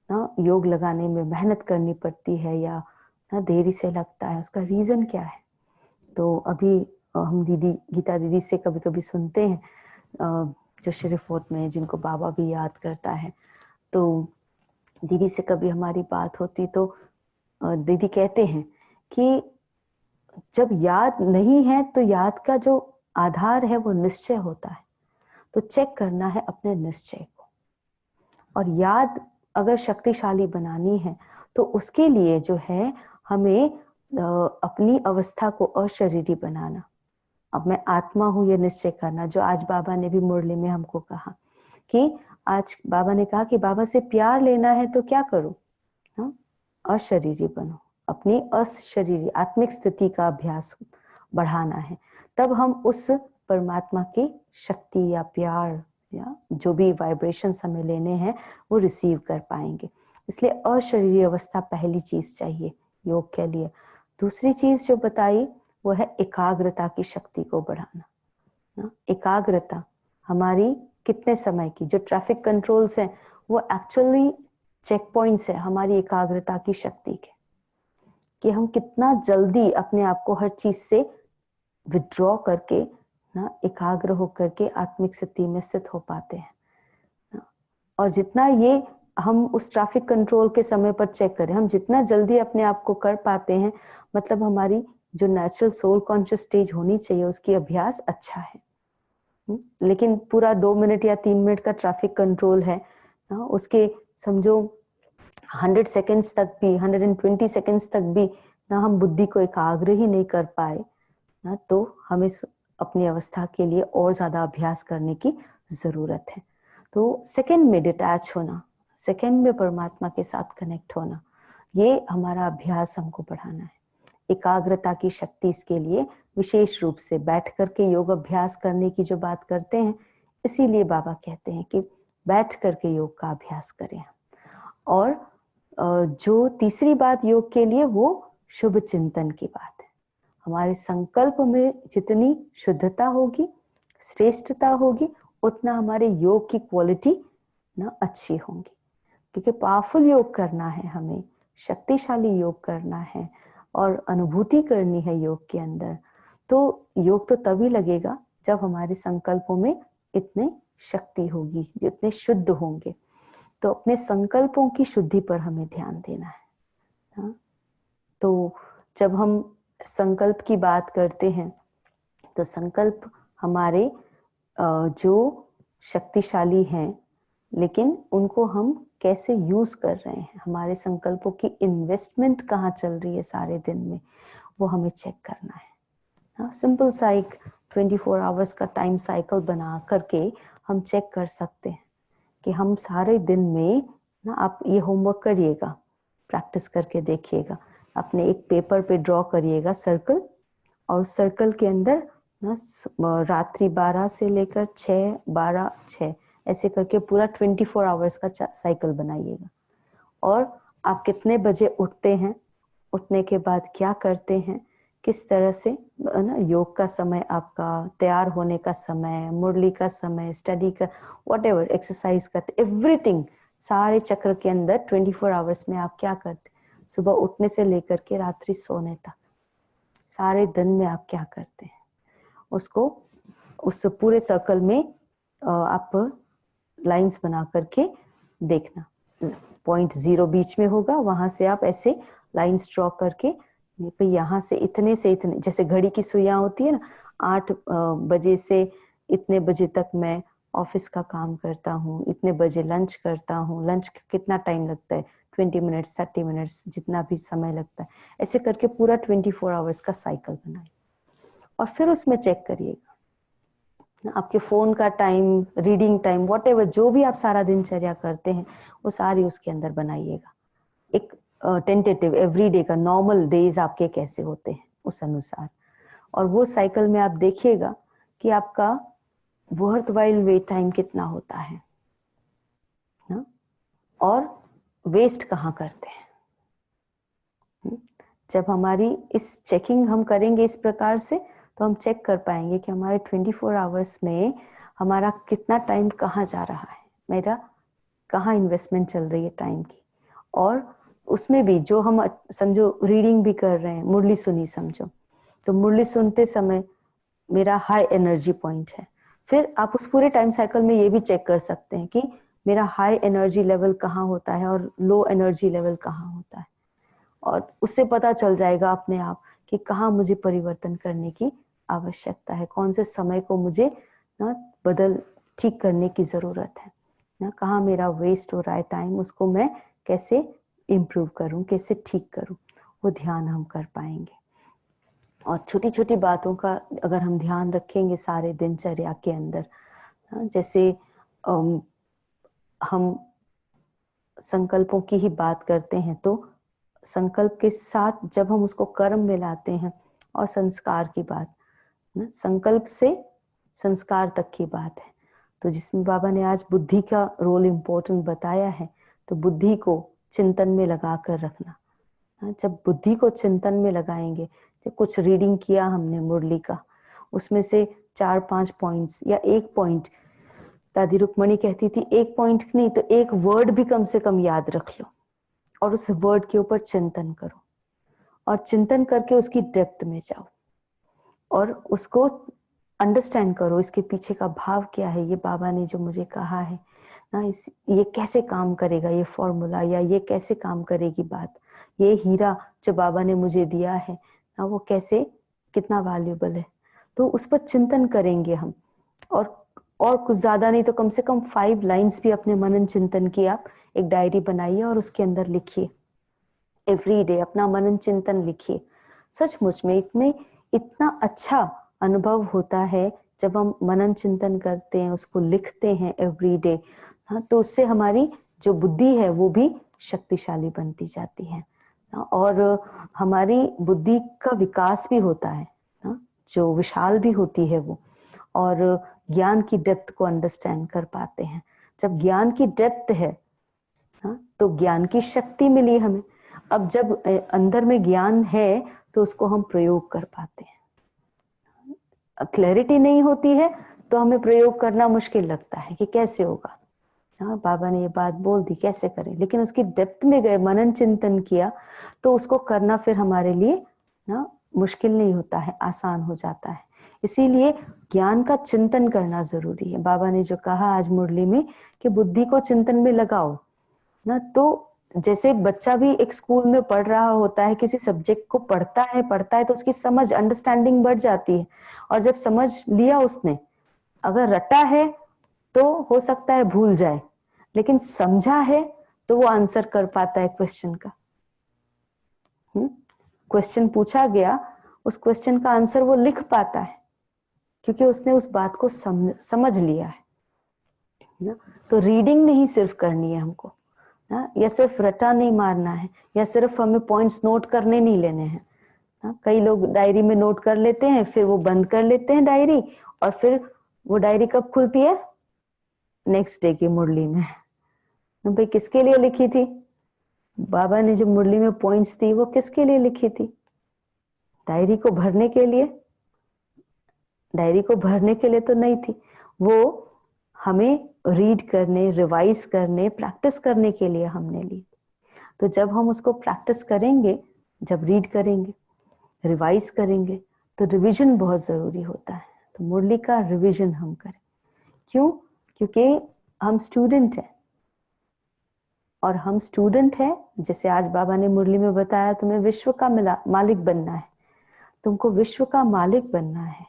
ना योग लगाने में मेहनत करनी पड़ती है, या ना देरी से लगता है। उसका रीजन क्या है? तो अभी हम दीदी, गीता दीदी से कभी कभी सुनते हैं, जो शरीफोट में, जिनको बाबा भी याद करता है, तो दीदी से कभी हमारी बात होती तो दीदी कहते हैं कि जब याद नहीं है तो याद का जो आधार है वो निश्चय होता है। तो चेक करना है अपने निश्चय को, और याद अगर शक्तिशाली बनानी है तो उसके लिए जो है हमें अपनी अवस्था को अशरीरी बनाना। अब मैं आत्मा हूं ये निश्चय करना, जो आज बाबा ने भी मुरली में हमको कहा कि आज बाबा ने कहा कि बाबा से प्यार लेना है तो क्या करो, अशरीरी बनो, अपनी अशरीरी आत्मिक स्थिति का अभ्यास बढ़ाना है। तब हम उस परमात्मा की शक्ति या प्यार या जो भी वाइब्रेशंस हमें लेने हैं वो रिसीव कर पाएंगे। इसलिए अशरीरी अवस्था पहली चीज चाहिए योग के लिए। दूसरी चीज जो बताई वो है एकाग्रता की शक्ति को बढ़ाना ना। एकाग्रता हमारी कितने समय की, जो ट्रैफिक कंट्रोल्स हैं वो एक्चुअली चेक पॉइंट्स है हमारी एकाग्रता की शक्ति के, कि हम कितना जल्दी अपने आप को हर चीज से विड्रॉ करके ना एकाग्र होकर के आत्मिक स्थिति में स्थित हो पाते हैं ना। और जितना ये हम उस ट्रैफिक कंट्रोल के समय पर चेक करें, हम जितना जल्दी अपने आप को कर पाते हैं, मतलब हमारी जो नेचुरल सोल कॉन्शियस स्टेज होनी चाहिए उसकी अभ्यास अच्छा है। लेकिन पूरा 2 मिनट या 3 मिनट का ट्रैफिक कंट्रोल है ना उसके समझो 100 सेकेंड्स तक भी, 120 सेकेंड्स तक भी ना हम बुद्धि को एकाग्र ही नहीं कर पाए ना, तो हमें अपनी अवस्था के लिए और ज्यादा अभ्यास करने की जरूरत है। तो सेकंड में डिटैच होना, सेकंड में परमात्मा के साथ कनेक्ट होना, ये हमारा अभ्यास हमको बढ़ाना है। एकाग्रता की शक्ति इसके लिए विशेष रूप से बैठ करके योग अभ्यास करने की जो बात करते हैं, इसीलिए बाबा कहते हैं कि बैठ करके योग का अभ्यास करें। और जो तीसरी बात योग के लिए, वो शुभ चिंतन की बात है। हमारे संकल्प में जितनी शुद्धता होगी, श्रेष्ठता होगी, उतना हमारे योग की क्वालिटी ना अच्छी होंगी। क्योंकि पावरफुल योग करना है, हमें शक्तिशाली योग करना है और अनुभूति करनी है योग के अंदर, तो योग तो तभी लगेगा जब हमारे संकल्पों में इतने शक्ति होगी, जितने शुद्ध होंगे। तो अपने संकल्पों की शुद्धि पर हमें ध्यान देना है ना? तो जब हम संकल्प की बात करते हैं तो संकल्प हमारे जो शक्तिशाली हैं, लेकिन उनको हम कैसे यूज कर रहे हैं, हमारे संकल्पों की इन्वेस्टमेंट कहाँ चल रही है सारे दिन में, वो हमें चेक करना है। सिंपल सा एक 24 आवर्स का टाइम साइकिल बना करके हम चेक कर सकते हैं कि हम सारे दिन में ना, आप ये होमवर्क करिएगा, प्रैक्टिस करके देखिएगा, अपने एक पेपर पे ड्रॉ करिएगा सर्कल, और सर्कल के अंदर ना रात्रि 12 से लेकर 6, 12, 6 ऐसे करके पूरा 24 आवर्स का साइकिल बनाइएगा। और आप कितने बजे उठते हैं, उठने के बाद क्या करते हैं, किस तरह से ना योग का समय, आपका तैयार होने का समय, मुरली का समय, स्टडी का, व्हाटएवर, एक्सरसाइज का, एवरीथिंग, सारे चक्र के अंदर 24 आवर्स में आप क्या करते, सुबह उठने से लेकर के रात्रि सोने तक, सारे दिन में आप क्या करते हैं, उसको उस पूरे सर्कल में आप लाइंस बना करके देखना। पॉइंट 0 बीच में होगा, वहां से आप ऐसे लाइंस ड्रॉ करके यहाँ से इतने, जैसे घड़ी की सुइयां होती है ना, 8 बजे से इतने बजे तक मैं ऑफिस का काम करता हूँ, इतने बजे लंच करता हूँ, लंच कितना टाइम लगता है, 20 मिनट्स, 30 मिनट्स, जितना भी समय लगता है, ऐसे करके पूरा 24 आवर्स का साइकिल बनाए और फिर उसमें चेक करिएगा आपके फोन का टाइम, रीडिंग टाइम, व्हाटएवर, जो भी आप सारा दिनचर्या करते हैं वो सारी उसके अंदर बनाइएगा। एक टेंटेटिव एवरीडे का नॉर्मल डेज आपके कैसे होते हैं उस अनुसार, और वो साइकिल में आप देखिएगा कि आपका वर्थवाइल वे टाइम कितना होता है ना, और वेस्ट कहाँ करते हैं। जब हमारी इस चेकिंग हम करेंगे इस प्रकार से, तो हम चेक कर पाएंगे कि हमारे 24 आवर्स में हमारा कितना टाइम कहाँ जा रहा है, मेरा कहाँ इन्वेस्टमेंट चल रही है टाइम की। और उसमें भी जो हम समझो रीडिंग भी कर रहे हैं, मुरली सुनी समझो, तो मुरली सुनते समय मेरा हाई एनर्जी पॉइंट है। फिर आप उस पूरे टाइम साइकिल में ये भी चेक कर सकते हैं कि मेरा हाई एनर्जी लेवल कहाँ होता है और लो एनर्जी लेवल कहाँ होता है, और उससे पता चल जाएगा अपने आप कि कहाँ मुझे परिवर्तन करने की आवश्यकता है, कौन से समय को मुझे ना ठीक करने की जरूरत है ना, कहाँ मेरा वेस्ट हो रहा है टाइम, उसको मैं कैसे इम्प्रूव करूं, कैसे ठीक करूं, वो ध्यान हम कर पाएंगे। और छोटी छोटी बातों का अगर हम ध्यान रखेंगे सारे दिनचर्या के अंदर, जैसे हम संकल्पों की ही बात करते हैं, तो संकल्प के साथ जब हम उसको कर्म में लाते हैं, और संस्कार की बात ना, संकल्प से संस्कार तक की बात है, तो जिसमें बाबा ने आज बुद्धि का रोल इम्पोर्टेंट बताया है, तो बुद्धि को चिंतन में लगा कर रखना। जब बुद्धि को चिंतन में लगाएंगे, जब कुछ रीडिंग किया हमने मुरली का, उसमें से 4-5 पॉइंट्स या एक पॉइंट, दादी रुक्मणी कहती थी एक पॉइंट नहीं तो एक वर्ड भी कम से कम याद रख लो, और उस वर्ड के ऊपर चिंतन करो, और चिंतन करके उसकी डेप्थ में जाओ और उसको अंडरस्टैंड करो, इसके पीछे का भाव क्या है, ये बाबा ने जो मुझे कहा है ना, ये कैसे काम करेगा ये फॉर्मूला, या ये कैसे काम करेगी बात, ये हीरा जो बाबा ने मुझे दिया है ना, वो कैसे, कितना वैल्यूएबल है। तो उस पर चिंतन करेंगे हम, और और कुछ ज्यादा नहीं तो कम से कम 5 लाइन्स भी अपने मनन चिंतन की आप एक डायरी बनाइए और उसके अंदर लिखिए। एवरी डे अपना मनन चिंतन लिखिए। सचमुच में इसमें इतना अच्छा अनुभव होता है जब हम मनन चिंतन करते हैं, उसको लिखते हैं एवरी डे। हाँ, तो उससे हमारी जो बुद्धि है वो भी शक्तिशाली बनती जाती है। और हमारी बुद्धि का विकास भी होता है, जो विशाल भी होती है वो, और ज्ञान की डेप्थ को अंडरस्टैंड कर पाते हैं। जब ज्ञान की डेप्थ है तो ज्ञान की शक्ति मिली हमें। अब जब अंदर में ज्ञान है तो उसको हम प्रयोग कर पाते हैं। क्लैरिटी नहीं होती है तो हमें प्रयोग करना मुश्किल लगता है कि कैसे होगा। हाँ, बाबा ने ये बात बोल दी, कैसे करें, लेकिन उसकी डेप्थ में गए, मनन चिंतन किया तो उसको करना फिर हमारे लिए ना मुश्किल नहीं होता है, आसान हो जाता है। इसीलिए ज्ञान का चिंतन करना जरूरी है। बाबा ने जो कहा आज मुरली में कि बुद्धि को चिंतन में लगाओ ना, तो जैसे बच्चा भी एक स्कूल में पढ़ रहा होता है, किसी सब्जेक्ट को पढ़ता है तो उसकी समझ, अंडरस्टैंडिंग बढ़ जाती है। और जब समझ लिया उसने, अगर रटा है तो हो सकता है भूल जाए, लेकिन समझा है तो वो आंसर कर पाता है क्वेश्चन का। क्वेश्चन पूछा गया, उस क्वेश्चन का आंसर वो लिख पाता है क्योंकि उसने उस बात को समझ लिया है ना। तो रीडिंग नहीं सिर्फ करनी है हमको ना, या सिर्फ रटा नहीं मारना है, या सिर्फ हमें पॉइंट्स नोट करने नहीं लेने हैं ना। कई लोग डायरी में नोट कर लेते हैं, फिर वो बंद कर लेते हैं डायरी, और फिर वो डायरी कब खुलती है? नेक्स्ट डे की मुरली में। भाई किसके लिए लिखी थी? बाबा ने जो मुरली में पॉइंट्स दी वो किसके लिए लिखी थी? डायरी को भरने के लिए? डायरी को भरने के लिए तो नहीं थी, वो हमें रीड करने, रिवाइज करने, प्रैक्टिस करने के लिए हमने ली। तो जब हम उसको प्रैक्टिस करेंगे, जब रीड करेंगे, रिवाइज करेंगे, तो रिवीजन बहुत जरूरी होता है। तो मुरली का रिवीजन हम करें। क्यों? क्योंकि हम स्टूडेंट हैं, और हम स्टूडेंट हैं, जैसे आज बाबा ने मुरली में बताया, तुम्हें विश्व का मालिक बनना है। तुमको विश्व का मालिक बनना है।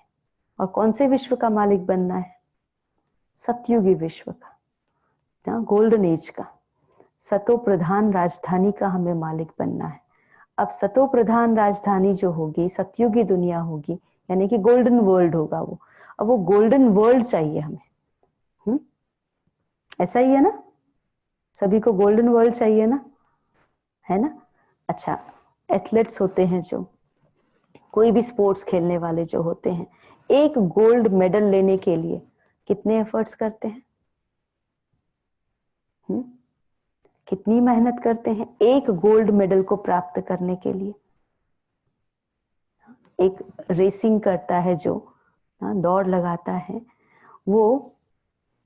और कौन से विश्व का मालिक बनना है? सतयुगी विश्व का, गोल्डन एज का, सतो प्रधान राजधानी का हमें मालिक बनना है। अब सतो प्रधान राजधानी जो होगी, सतयुगी दुनिया होगी, यानी कि गोल्डन वर्ल्ड होगा वो। अब वो गोल्डन वर्ल्ड चाहिए हमें। ऐसा ही है ना? सभी को गोल्डन वर्ल्ड चाहिए ना, है ना? अच्छा, एथलीट्स होते हैं जो, कोई भी स्पोर्ट्स खेलने वाले जो होते हैं, एक गोल्ड मेडल लेने के लिए कितने एफर्ट्स करते हैं? कितनी मेहनत करते हैं एक गोल्ड मेडल को प्राप्त करने के लिए? एक रेसिंग करता है जो, दौड़ लगाता है, वो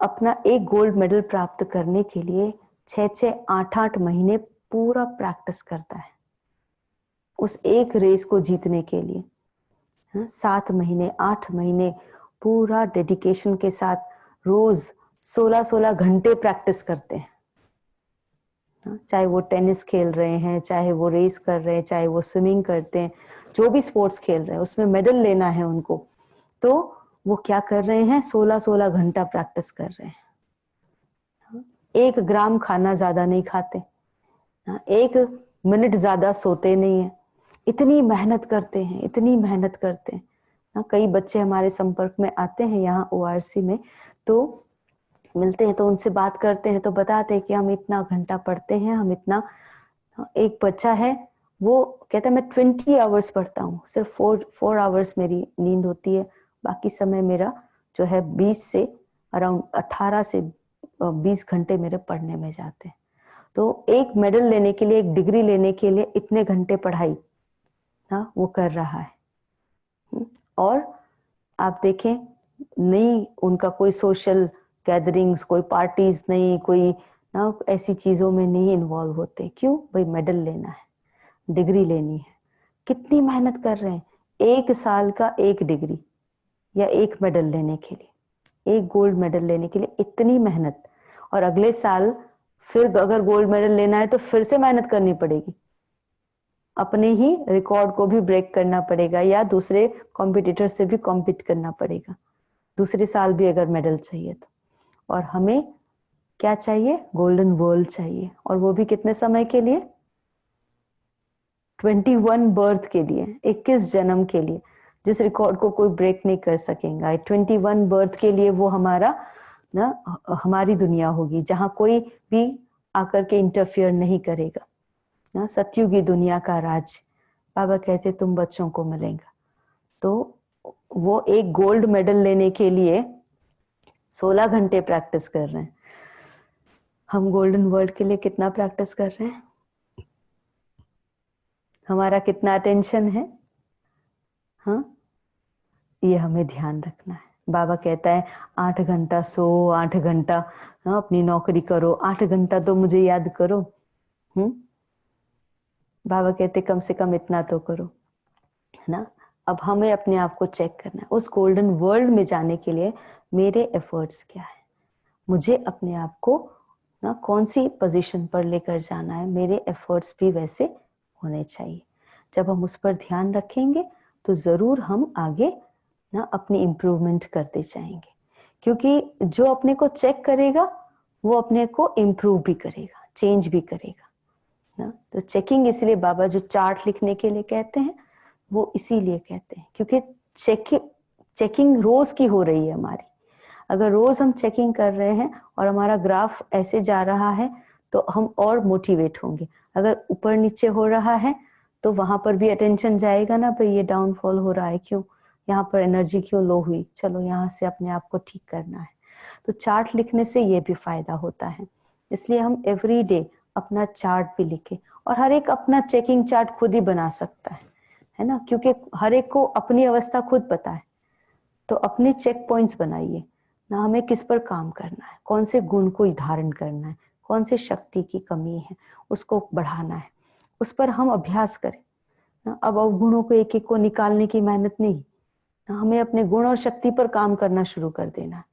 अपना एक गोल्ड मेडल प्राप्त करने के लिए 6-6, 8-8 महीने पूरा प्रैक्टिस करता है उस एक रेस को जीतने के लिए। 7 महीने, 8 महीने पूरा डेडिकेशन के साथ रोज 16-16 घंटे प्रैक्टिस करते हैं। चाहे वो टेनिस खेल रहे हैं, चाहे वो रेस कर रहे हैं, चाहे वो स्विमिंग करते हैं, जो भी स्पोर्ट्स खेल रहे हैं उसमें मेडल लेना है उनको, तो वो क्या कर रहे हैं? 16-16 घंटा प्रैक्टिस कर रहे हैं। 1 ग्राम खाना ज्यादा नहीं खाते, 1 मिनट ज्यादा सोते नहीं है। इतनी मेहनत करते हैं, इतनी मेहनत करते हैं। कई बच्चे हमारे संपर्क में आते हैं यहाँ ORC में, तो मिलते हैं तो उनसे बात करते हैं तो बताते हैं कि हम इतना घंटा पढ़ते हैं, हम इतना। एक बच्चा है वो कहता है मैं 20 आवर्स पढ़ता हूँ, सिर्फ 4 आवर्स मेरी नींद होती है, बाकी समय मेरा जो है 20 से अराउंड 18 से 20 घंटे मेरे पढ़ने में जाते हैं। तो एक मेडल लेने के लिए, एक डिग्री लेने के लिए इतने घंटे पढ़ाई वो कर रहा है। और आप देखें, नहीं उनका कोई सोशल गैदरिंग्स, कोई पार्टीज नहीं, कोई ऐसी चीजों में नहीं इन्वॉल्व होते। क्यों? भाई मेडल लेना है, डिग्री लेनी है। कितनी मेहनत कर रहे हैं 1 साल का, 1 डिग्री या 1 मेडल लेने के लिए, 1 गोल्ड मेडल लेने के लिए इतनी मेहनत। और अगले साल फिर अगर गोल्ड मेडल लेना है तो फिर से मेहनत करनी पड़ेगी, अपने ही रिकॉर्ड को भी ब्रेक करना पड़ेगा, या दूसरे कॉम्पिटिटर से भी कॉम्पीट करना पड़ेगा। दूसरे साल भी अगर मेडल चाहिए तो। और हमें क्या चाहिए? गोल्डन वर्ल्ड चाहिए, और वो भी कितने समय के लिए? 21 बर्थ के लिए, 21 जन्म के लिए, जिस रिकॉर्ड को कोई ब्रेक नहीं कर सकेगा। 21 बर्थ के लिए वो हमारा ना हमारी दुनिया होगी, जहां कोई भी आकर के इंटरफियर नहीं करेगा ना। सतयुगी दुनिया का राज बाबा कहते तुम बच्चों को मिलेगा। तो वो एक गोल्ड मेडल लेने के लिए 16 घंटे प्रैक्टिस कर रहे हैं। हम गोल्डन वर्ल्ड के लिए कितना प्रैक्टिस कर रहे हैं? हमारा कितना अटेंशन है? हाँ, ये हमें ध्यान रखना है। बाबा कहता है 8 घंटा सो, 8 घंटा अपनी नौकरी करो, 8 घंटा तो मुझे याद करो। बाबा कहते कम से कम इतना तो करो, है ना। अब हमें अपने आप को चेक करना है। उस गोल्डन वर्ल्ड में जाने के लिए मेरे एफर्ट्स क्या है, मुझे अपने आप को ना कौन सी पोजीशन पर लेकर जाना है, मेरे एफर्ट्स भी वैसे होने चाहिए। जब हम उस पर ध्यान रखेंगे तो जरूर हम आगे ना अपनी इम्प्रूवमेंट करते जाएंगे, क्योंकि जो अपने को चेक करेगा वो अपने को इम्प्रूव भी करेगा, चेंज भी करेगा ना। तो चेकिंग इसलिए बाबा जो चार्ट लिखने के लिए कहते हैं वो इसीलिए कहते हैं, क्योंकि चेकिंग रोज की हो रही है हमारी। अगर रोज हम चेकिंग कर रहे हैं और हमारा ग्राफ ऐसे जा रहा है तो हम और मोटिवेट होंगे। अगर ऊपर नीचे हो रहा है तो वहां पर भी अटेंशन जाएगा ना, भाई ये डाउनफॉल हो रहा है, क्यों यहाँ पर एनर्जी क्यों लो हुई, चलो यहाँ से अपने आप को ठीक करना है। तो चार्ट लिखने से ये भी फायदा होता है। इसलिए हम एवरी डे अपना चार्ट भी लिखें, और हर एक अपना चेकिंग चार्ट खुद ही बना सकता है ना, क्योंकि हर एक को अपनी अवस्था खुद पता है। तो अपने चेक पॉइंट्स बनाइए ना, हमें किस पर काम करना है, कौन से गुण को धारण करना है, कौन से शक्ति की कमी है उसको बढ़ाना है, उस पर हम अभ्यास करें ना। अब अवगुणों को एक एक को निकालने की मेहनत नहीं ना, हमें अपने गुण और शक्ति पर काम करना शुरू कर देना है।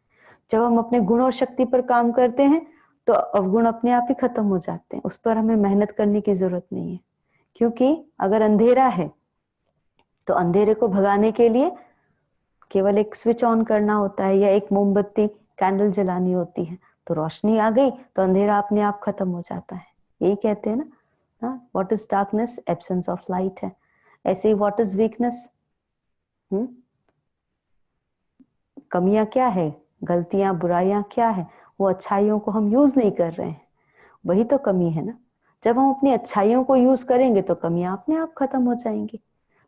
जब हम अपने गुण और शक्ति पर काम करते हैं तो अवगुण अपने आप ही खत्म हो जाते हैं, उस पर हमें मेहनत करने की जरूरत नहीं है। क्योंकि अगर अंधेरा है तो अंधेरे को भगाने के लिए केवल एक स्विच ऑन करना होता है, या एक मोमबत्ती कैंडल जलानी होती है, तो रोशनी आ गई तो अंधेरा अपने आप खत्म हो जाता है। यही कहते हैं ना, what is darkness? Absence of light है। ऐसे ही व्हाट इज वीकनेस? कमियां क्या है, गलतियां बुराइयां क्या है? वो अच्छाइयों को हम यूज नहीं कर रहे हैं, वही तो कमी है ना। जब हम अपनी अच्छाइयों को यूज करेंगे तो कमियां अपने आप खत्म हो जाएंगी।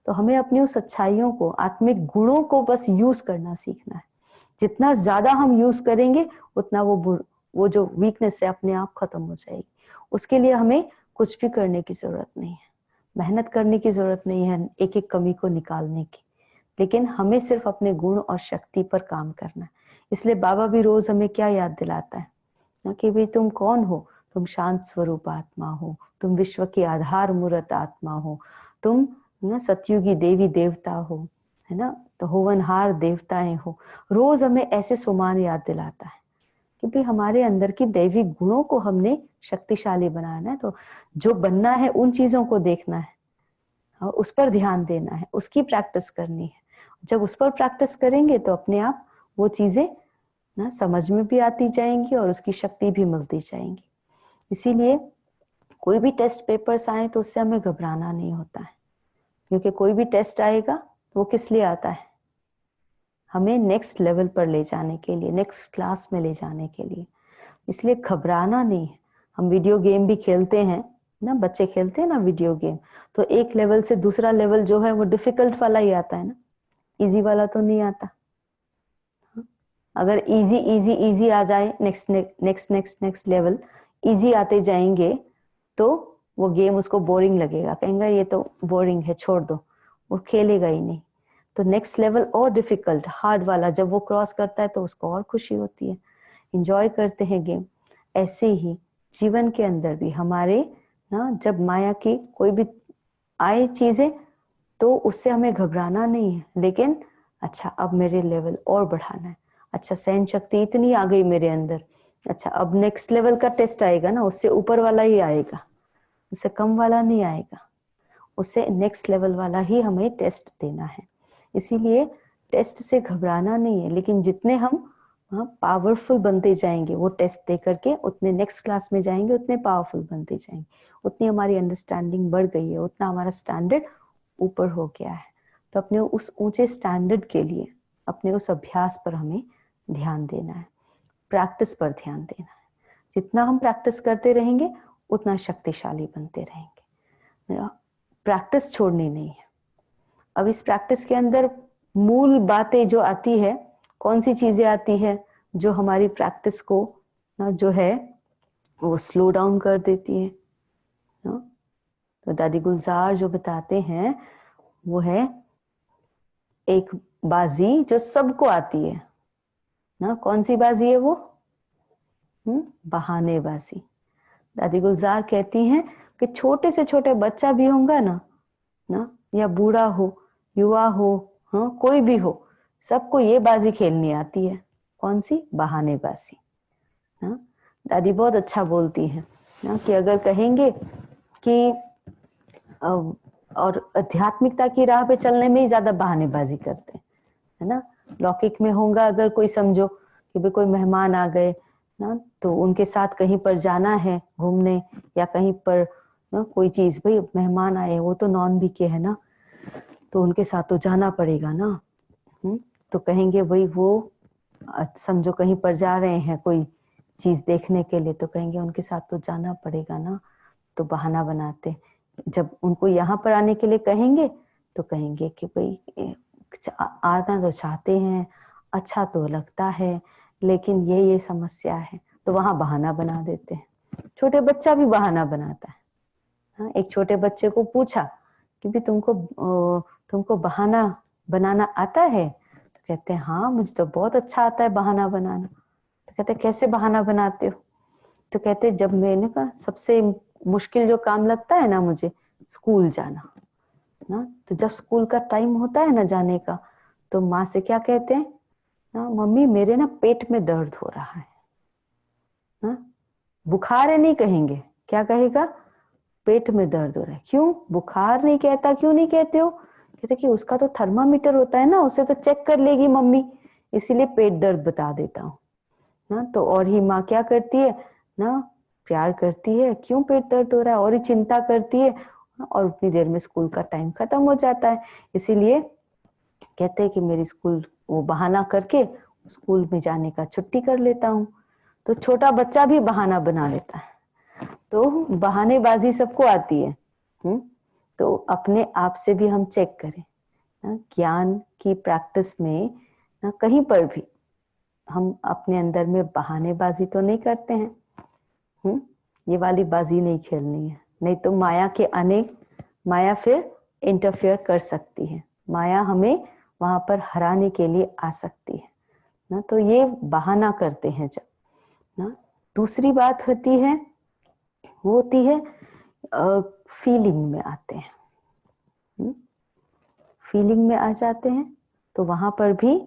तो हमें अपनी उस अच्छाइयों को, आत्मिक गुणों को बस यूज करना सीखना है। जितना ज्यादा हम यूज करेंगे उतना वो जो वीकनेस है अपने आप खत्म हो जाएगी। उसके लिए हमें कुछ भी करने की जरूरत नहीं है, मेहनत करने की जरूरत नहीं है एक एक कमी को निकालने की, लेकिन हमें सिर्फ अपने गुण और शक्ति पर काम करना है। इसलिए बाबा भी रोज हमें क्या याद दिलाता है कि भाई तुम कौन हो? तुम शांत स्वरूप आत्मा हो, तुम विश्व की आधार मूर्त आत्मा हो, तुम ना सतयुगी देवी देवता हो, है ना, तो होवनहार देवताएं हो। रोज हमें ऐसे सुमान याद दिलाता है कि भाई हमारे अंदर की दैवी गुणों को हमने शक्तिशाली बनाना है। तो जो बनना है उन चीजों को देखना है और उस पर ध्यान देना है, उसकी प्रैक्टिस करनी है। जब उस पर प्रैक्टिस करेंगे तो अपने आप वो चीजें ना समझ में भी आती जाएंगी और उसकी शक्ति भी मिलती जाएंगी। इसीलिए कोई भी टेस्ट पेपर्स आए तो उससे हमें घबराना नहीं होता है, क्योंकि कोई भी टेस्ट आएगा तो वो किस लिए आता है? हमें नेक्स्ट लेवल पर ले जाने के लिए, नेक्स्ट क्लास में ले जाने के लिए। इसलिए घबराना नहीं है। हम वीडियो गेम भी खेलते हैं ना, बच्चे खेलते हैं ना वीडियो गेम, तो एक लेवल से दूसरा लेवल जो है वो डिफिकल्ट वाला ही आता है ना, इजी वाला तो नहीं आता। अगर इजी इजी इजी आ जाए, next next next next level easy आते जाएंगे तो वो गेम उसको बोरिंग लगेगा, कहेंगे ये तो बोरिंग है, छोड़ दो, वो खेलेगा ही नहीं। तो नेक्स्ट लेवल और डिफिकल्ट हार्ड वाला जब वो क्रॉस करता है तो उसको और खुशी होती है, इंजॉय करते हैं गेम। ऐसे ही जीवन के अंदर भी हमारे ना, जब माया की कोई भी आए चीजें तो उससे हमें घबराना नहीं है, लेकिन अच्छा अब मेरे लेवल और बढ़ाना है, अच्छा सहन शक्ति इतनी आ गई मेरे अंदर, अच्छा अब नेक्स्ट लेवल का टेस्ट आएगा ना, उससे ऊपर वाला ही आएगा, उससे कम वाला नहीं आएगा, उससे नेक्स्ट लेवल वाला ही हमें टेस्ट देना है। इसीलिए टेस्ट से घबराना नहीं है, लेकिन जितने हम पावरफुल बनते जाएंगे वो टेस्ट दे करके, उतने नेक्स्ट क्लास में जाएंगे उतने पावरफुल बनते जाएंगे, उतनी हमारी अंडरस्टैंडिंग बढ़ गई है, उतना हमारा स्टैंडर्ड ऊपर हो गया है। तो अपने उस ऊंचे स्टैंडर्ड के लिए अपने उस अभ्यास पर हमें ध्यान देना है, प्रैक्टिस पर ध्यान देना है। जितना हम प्रैक्टिस करते रहेंगे उतना शक्तिशाली बनते रहेंगे। प्रैक्टिस छोड़नी नहीं है। अब इस प्रैक्टिस के अंदर मूल बातें जो आती है, कौन सी चीजें आती है जो हमारी प्रैक्टिस को जो है वो स्लो डाउन कर देती है। तो दादी गुलजार जो बताते हैं वो है एक बाजी जो सबको आती है ना। कौन सी बाजी है वो? बहानेबाजी। दादी गुलजार कहती हैं कि छोटे से छोटे बच्चा भी होगा ना या बूढ़ा हो, युवा हो, कोई भी हो, सबको ये बाजी खेलनी आती है। कौन सी? बहानेबाजी। दादी बहुत अच्छा बोलती हैं ना कि अगर कहेंगे कि और आध्यात्मिकता की राह पे चलने में ही ज्यादा बहानेबाजी करते हैं, है ना। लौकिक में होगा, अगर कोई समझो कि भाई कोई मेहमान आ गए ना, तो उनके साथ कहीं पर जाना है घूमने या कहीं पर ना कोई चीज, भाई मेहमान आए वो तो नॉन बी के है ना, तो उनके साथ तो जाना पड़ेगा ना। तो कहेंगे भाई वो समझो कहीं पर जा रहे हैं कोई चीज देखने के लिए, तो कहेंगे उनके साथ तो जाना पड़ेगा ना, तो बहाना बनाते। जब उनको यहाँ पर आने के लिए कहेंगे तो कहेंगे कि भाई आना तो चाहते हैं, अच्छा तो लगता है, लेकिन ये समस्या है, तो वहां बहाना बना देते हैं। छोटे बच्चा भी बहाना बनाता है। एक छोटे बच्चे को पूछा कि भी तुमको बहाना बनाना आता है? तो कहते हैं हाँ मुझे तो बहुत अच्छा आता है बहाना बनाना। तो कहते हैं कैसे बहाना बनाते हो? तो कहते हैं जब मैंने कहा सबसे मुश्किल जो काम लगता है ना मुझे, स्कूल जाना ना, तो जब स्कूल का टाइम होता है ना जाने का, तो माँ से क्या कहते हैं ना, मम्मी मेरे ना पेट में दर्द हो रहा है ना। बुखार है नहीं कहेंगे, क्या कहेगा? पेट में दर्द हो रहा है। क्यों बुखार नहीं कहता? क्यों नहीं कहते हो? कहते कि उसका तो थर्मामीटर होता है ना, उसे तो चेक कर लेगी मम्मी, इसीलिए पेट दर्द बता देता हूँ ना। तो और ही माँ क्या करती है ना, प्यार करती है, क्यों पेट दर्द हो रहा है, और ही चिंता करती है, और उतनी देर में स्कूल का टाइम खत्म हो जाता है। इसीलिए कहते हैं कि मेरी स्कूल, वो बहाना करके स्कूल में जाने का छुट्टी कर लेता हूँ। तो छोटा बच्चा भी बहाना बना लेता है। तो बहानेबाजी सबको आती है। तो अपने आप से भी हम चेक करें ना, ज्ञान की प्रैक्टिस में ना कहीं पर भी हम अपने अंदर में बहानेबाजी तो नहीं करते हैं। ये वाली बाजी नहीं खेलनी है, नहीं तो माया फिर इंटरफेयर कर सकती है, माया हमें वहां पर हराने के लिए आ सकती है ना। तो ये बहाना करते हैं जब ना। दूसरी बात होती है, वो होती है फीलिंग में आते हैं। फीलिंग में आ जाते हैं तो वहां पर भी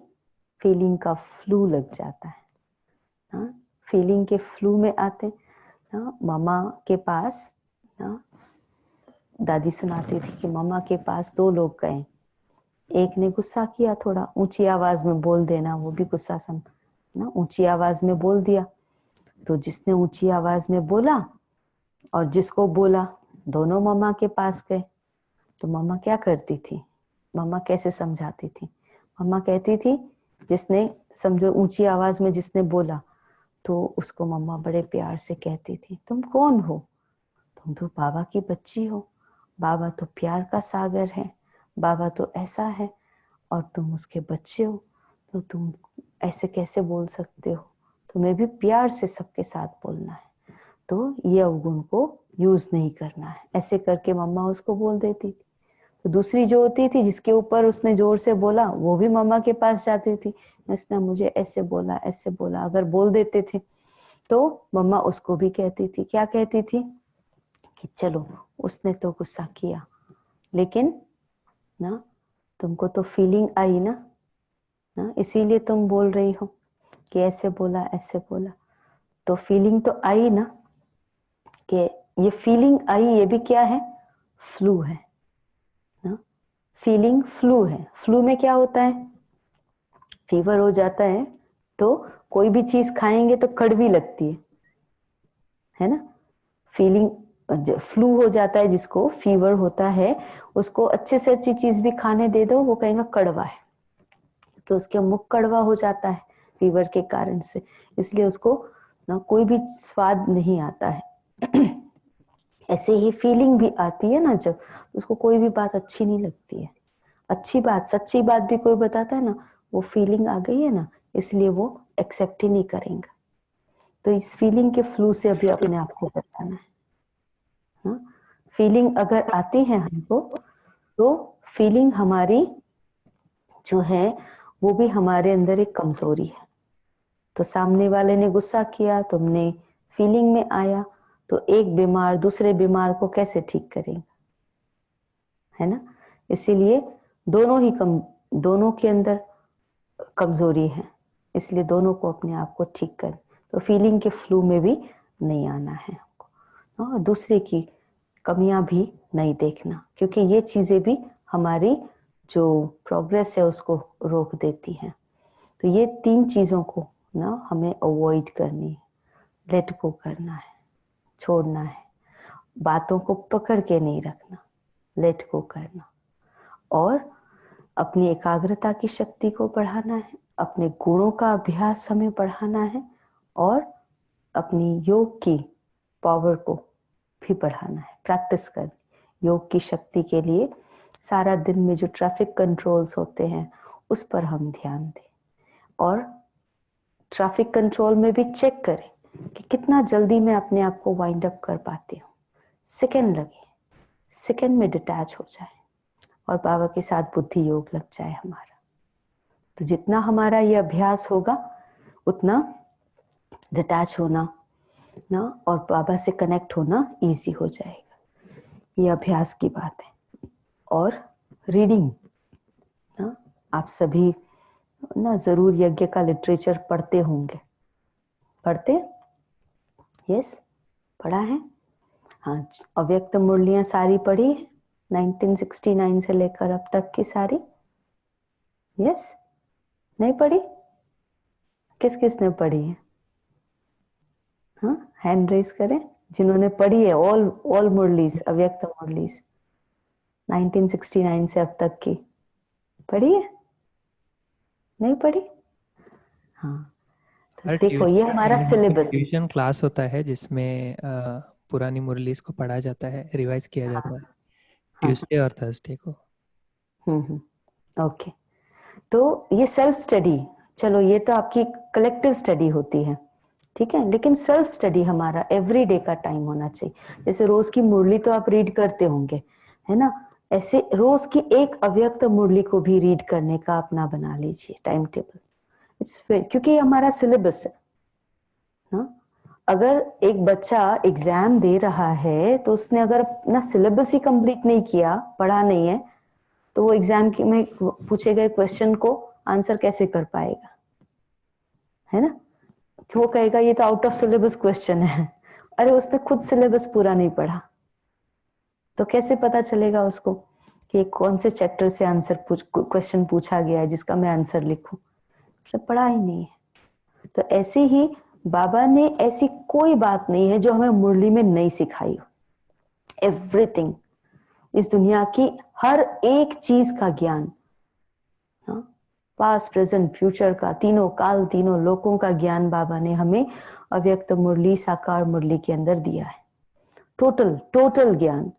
फीलिंग का फ्लू लग जाता है ना। फीलिंग के फ्लू में आते ना, मामा के पास ना, दादी सुनाती थी कि मामा के पास दो लोग गए, एक ने गुस्सा किया, थोड़ा ऊंची आवाज में बोल देना, वो भी गुस्सा ना ऊंची आवाज में बोल दिया। तो जिसने ऊंची आवाज में बोला और जिसको बोला, दोनों मामा के पास गए। तो मामा क्या करती थी, मामा कैसे समझाती थी? मामा कहती थी जिसने समझो ऊंची आवाज में जिसने बोला, तो उसको मम्मा बड़े प्यार से कहती थी, तुम कौन हो? तुम तो बाबा की बच्ची हो, बाबा तो प्यार का सागर है, बाबा तो ऐसा है, और तुम उसके बच्चे हो, तो तुम ऐसे कैसे बोल सकते हो? तुम्हें भी प्यार से सबके साथ बोलना है, तो ये अवगुण को यूज नहीं करना है। ऐसे करके मम्मा उसको बोल देती थी। तो दूसरी जो होती थी जिसके ऊपर उसने जोर से बोला, वो भी मम्मा के पास जाती थी, इसने मुझे ऐसे बोला ऐसे बोला, अगर बोल देते थे तो मम्मा उसको भी कहती थी, क्या कहती थी कि चलो उसने तो गुस्सा किया, लेकिन ना तुमको तो फीलिंग आई ना, इसीलिए तुम बोल रही हो कि ऐसे बोला ऐसे बोला। तो फीलिंग तो आई ना, कि ये फीलिंग आई, ये भी क्या है? फ्लू है ना। फीलिंग फ्लू है। फ्लू में क्या होता है फीवर हो जाता है तो कोई भी चीज खाएंगे तो कड़वी लगती है ना। फीलिंग, फ्लू हो जाता है जिसको फीवर होता है, उसको अच्छे से अच्छी चीज भी खाने दे दो वो कहेगा कड़वा है, कि उसके मुख कड़वा हो जाता है फीवर के कारण से, इसलिए उसको ना कोई भी स्वाद नहीं आता है। ऐसे ही फीलिंग भी आती है ना जब, उसको कोई भी बात अच्छी नहीं लगती है। अच्छी बात, सच्ची बात भी कोई बताता है ना, वो फीलिंग आ गई है ना, इसलिए वो एक्सेप्ट ही नहीं करेंगे। तो इस फीलिंग के फ्लू से अभी अपने आप को बचाना है। फीलिंग अगर आती है हमको, तो फीलिंग हमारी जो है वो भी हमारे अंदर एक कमजोरी है। तो सामने वाले ने गुस्सा किया, तुमने फीलिंग में आया, तो एक बीमार दूसरे बीमार को कैसे ठीक करेंगे, है ना। इसीलिए दोनों के अंदर कमजोरी है, इसलिए दोनों को अपने आप को ठीक कर, तो फीलिंग के फ्लू में भी नहीं आना है हमको, और दूसरे की कमियां भी नहीं देखना, क्योंकि ये चीजें भी हमारी जो प्रोग्रेस है उसको रोक देती हैं। तो ये 3 चीजों को ना हमें अवॉइड करनी है, लेट गो करना है, छोड़ना है, बातों को पकड़ के नहीं रखना, लेट गो करना, और अपनी एकाग्रता की शक्ति को बढ़ाना है, अपने गुणों का अभ्यास हमें बढ़ाना है, और अपनी योग की पावर को भी बढ़ाना है, प्रैक्टिस करनी। योग की शक्ति के लिए सारा दिन में जो ट्रैफिक कंट्रोल्स होते हैं उस पर हम ध्यान दें, और ट्रैफिक कंट्रोल में भी चेक करें कि कितना जल्दी मैं अपने आप को वाइंड अप कर पाती हूँ। सेकंड लगे, सेकंड में डिटैच हो जाए और बाबा के साथ बुद्धि योग लग जाए हमारा। तो जितना हमारा ये अभ्यास होगा उतना डिटैच होना ना और बाबा से कनेक्ट होना इजी हो जाएगा। ये अभ्यास की बात है। और रीडिंग ना, आप सभी ना जरूर यज्ञ का लिटरेचर पढ़ते होंगे, पढ़ते? यस, पढ़ा है। हाँ, अव्यक्त मुरलियां सारी पढ़ी है 1969 से लेकर अब तक की सारी? यस, नहीं पढ़ी? किस किस ने पढ़ी है? हाँ, हैंड रेस करें जिन्होंने पढ़ी है, ऑल मुरलीज, अव्यक्त मुरलीज 1969 से अब तक की पढ़ी है? नहीं पढ़ी? हाँ, तो देखो ये हमारा सिलेबस। ट्यूशन क्लास होता है जिसमें पुरानी मुरलीज को पढ़ा जाता है, रिवाइज किया हाँ, जाता है हाँ, ट्यूसडे और थर्सडे को। ओके। तो ये सेल्फ स्टडी, चलो ये तो आपकी कलेक्टिव स्टडी होती है, ठीक है, लेकिन सेल्फ स्टडी हमारा एवरीडे का टाइम होना चाहिए। जैसे रोज की मुरली तो आप रीड करते होंगे, है ना, ऐसे रोज की एक अव्यक्त मुरली को भी रीड करने का अपना बना लीजिए टाइम टेबल। क्योंकि ये हमारा सिलेबस है ना। अगर एक बच्चा एग्जाम दे रहा है तो उसने अगर अपना सिलेबस ही कंप्लीट नहीं किया, पढ़ा नहीं है, तो वो एग्जाम में पूछे गए क्वेश्चन को आंसर कैसे कर पाएगा, है ना। वो कहेगा ये तो आउट ऑफ सिलेबस क्वेश्चन है। अरे उसने खुद सिलेबस पूरा नहीं पढ़ा, तो कैसे पता चलेगा उसको कि कौन से चैप्टर से आंसर क्वेश्चन पूछा गया है जिसका मैं आंसर लिखूं? उसने पढ़ा ही नहीं है। तो ऐसे ही बाबा ने ऐसी कोई बात नहीं है जो हमें मुरली में नहीं सिखाई हो। एवरीथिंग, इस दुनिया की हर एक चीज का ज्ञान, पास्ट प्रेजेंट फ्यूचर का, तीनों काल तीनों लोकों का ज्ञान बाबा ने हमें अव्यक्त मुरली साकार मुरली के अंदर दिया है। टोटल ज्ञान,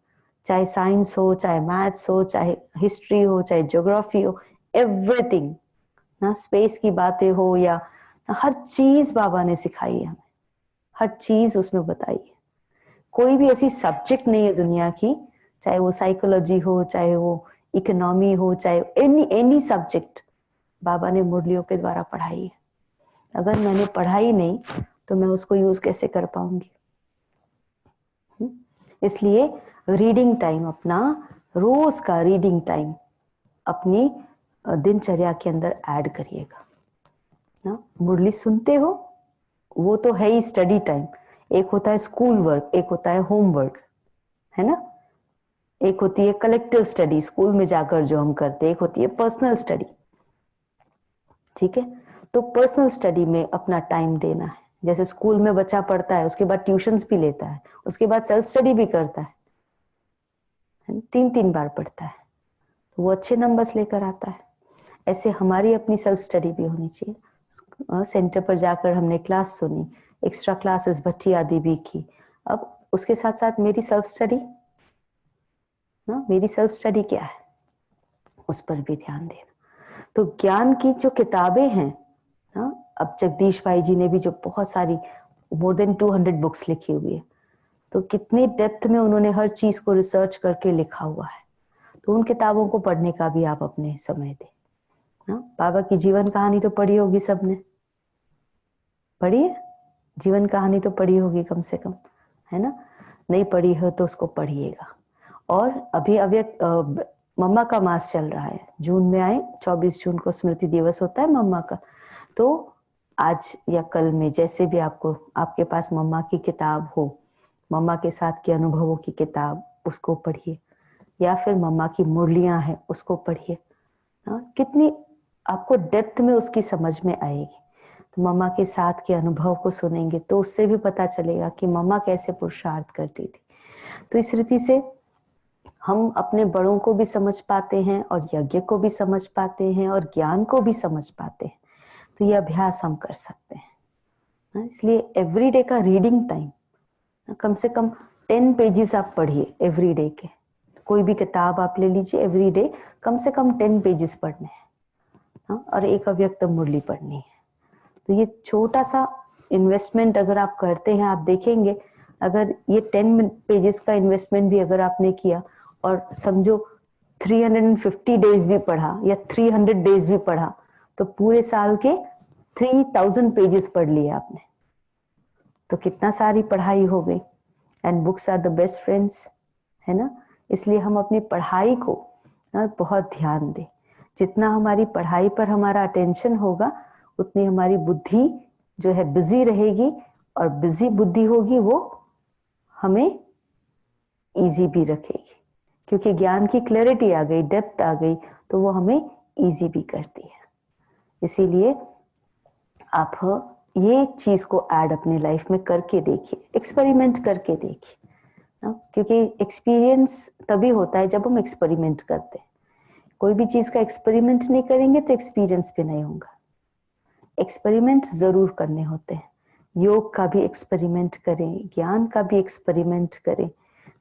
चाहे साइंस हो, चाहे मैथ्स हो, चाहे हिस्ट्री हो, चाहे ज्योग्राफी हो, एवरीथिंग ना, स्पेस की बातें हो या हर चीज बाबा ने सिखाई है हमें, हर चीज उसमें बताई है। कोई भी ऐसी सब्जेक्ट नहीं है दुनिया की, चाहे वो साइकोलॉजी हो, चाहे वो इकोनॉमी हो, चाहे एनी सब्जेक्ट, बाबा ने मुरलियों के द्वारा पढ़ाई है। अगर मैंने पढ़ाई नहीं तो मैं उसको यूज कैसे कर पाऊंगी? इसलिए रीडिंग टाइम, अपना रोज का रीडिंग टाइम अपनी दिनचर्या के अंदर ऐड करिएगा ना। मुरली सुनते हो वो तो है ही स्टडी टाइम, एक होता है स्कूल वर्क, एक होता है होमवर्क, है ना। एक होती है कलेक्टिव स्टडी स्कूल में जाकर जो हम करते हैं, एक होती है पर्सनल स्टडी। ठीक है, तो पर्सनल स्टडी में अपना टाइम देना है। जैसे स्कूल में बच्चा पढ़ता है, उसके बाद ट्यूशंस भी लेता है, उसके बाद सेल्फ स्टडी भी करता है, 3-3 बार पढ़ता है, तो वो अच्छे नंबर्स लेकर आता है। ऐसे हमारी अपनी सेल्फ स्टडी भी होनी चाहिए। सेंटर पर जाकर हमने क्लास सुनी, एक्स्ट्रा क्लासेस भट्टी आदि भी की, अब उसके साथ साथ मेरी सेल्फ स्टडी ना, मेरी सेल्फ स्टडी क्या है उस पर भी ध्यान देना। तो ज्ञान की जो किताबें हैं ना, अब जगदीश भाई जी ने भी जो बहुत सारी मोर देन 200 बुक्स लिखी हुई है, तो कितनी डेप्थ में उन्होंने हर चीज को रिसर्च करके लिखा हुआ है। तो उन किताबों को पढ़ने का भी आप अपने समय दें ना। बाबा की जीवन कहानी तो पढ़ी होगी सबने, पढ़ी है, जीवन कहानी तो पढ़ी होगी कम से कम, है ना। नहीं पढ़ी हो तो उसको पढ़िएगा। और अभी अव्यक्त मम्मा का मास चल रहा है, जून में आए, 24 जून को स्मृति दिवस होता है मम्मा का। तो आज या कल में जैसे भी आपको, आपके पास मम्मा की किताब हो, मम्मा के साथ के अनुभवों की किताब, उसको पढ़िए, या फिर मम्मा की मुरलियां हैं उसको पढ़िए। कितनी आपको डेप्थ में उसकी समझ में आएगी। तो मम्मा के साथ के अनुभव को सुनेंगे तो उससे भी पता चलेगा कि मम्मा कैसे पुरुषार्थ करती थी। तो इस रीति से हम अपने बड़ों को भी समझ पाते हैं और यज्ञ को भी समझ पाते हैं और ज्ञान को भी समझ पाते हैं। तो ये अभ्यास हम कर सकते हैं। इसलिए एवरीडे का रीडिंग टाइम, कम से कम 10 पेजेस आप पढ़िए एवरीडे के। कोई भी किताब आप ले लीजिए, एवरीडे कम से कम 10 पेजेस पढ़ने हैं और एक अव्यक्त मुरली पढ़नी है। तो ये छोटा सा इन्वेस्टमेंट अगर आप करते हैं, आप देखेंगे अगर ये 10 पेजेस का इन्वेस्टमेंट भी अगर आपने किया और समझो 350 डेज भी पढ़ा या 300 डेज भी पढ़ा, तो पूरे साल के 3000 पेजेस पढ़ लिए आपने। तो कितना सारी पढ़ाई हो गई। And books are the best friends, है ना। इसलिए हम अपनी पढ़ाई को बहुत ध्यान दें। जितना हमारी पढ़ाई पर हमारा अटेंशन होगा, उतनी हमारी बुद्धि जो है बिजी रहेगी, और बिजी बुद्धि होगी वो हमें इजी भी रखेगी, क्योंकि ज्ञान की क्लैरिटी आ गई, डेप्थ आ गई, तो वो हमें इजी भी करती है। इसीलिए आप ये चीज को ऐड अपनी लाइफ में करके देखिए, एक्सपेरिमेंट करके देखिए, क्योंकि एक्सपीरियंस तभी होता है जब हम एक्सपेरिमेंट करते हैं। कोई भी चीज का एक्सपेरिमेंट नहीं करेंगे तो एक्सपीरियंस भी नहीं होगा। एक्सपेरिमेंट जरूर करने होते हैं। योग का भी एक्सपेरिमेंट करें, ज्ञान का भी एक्सपेरिमेंट करें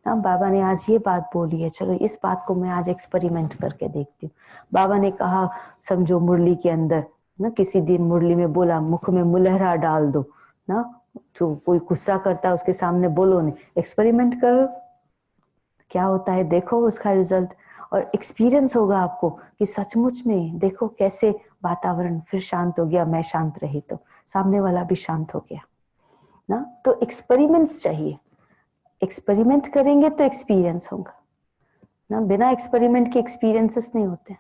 ना। बाबा ने आज ये बात बोली है, चलो इस बात को मैं आज एक्सपेरिमेंट करके देखती हूँ। बाबा ने कहा समझो मुरली के अंदर ना, किसी दिन मुरली में बोला मुख में मुलहरा डाल दो ना, तो कोई गुस्सा करता है उसके सामने बोलो नहीं, एक्सपेरिमेंट करो क्या होता है, देखो उसका रिजल्ट, और एक्सपीरियंस होगा आपको कि सचमुच में देखो कैसे वातावरण फिर शांत हो गया, मैं शांत रही तो सामने वाला भी शांत हो गया ना। तो एक्सपेरिमेंट्स चाहिए, एक्सपेरिमेंट करेंगे तो एक्सपीरियंस होगा ना, बिना एक्सपेरिमेंट के एक्सपीरियंसेस नहीं होते।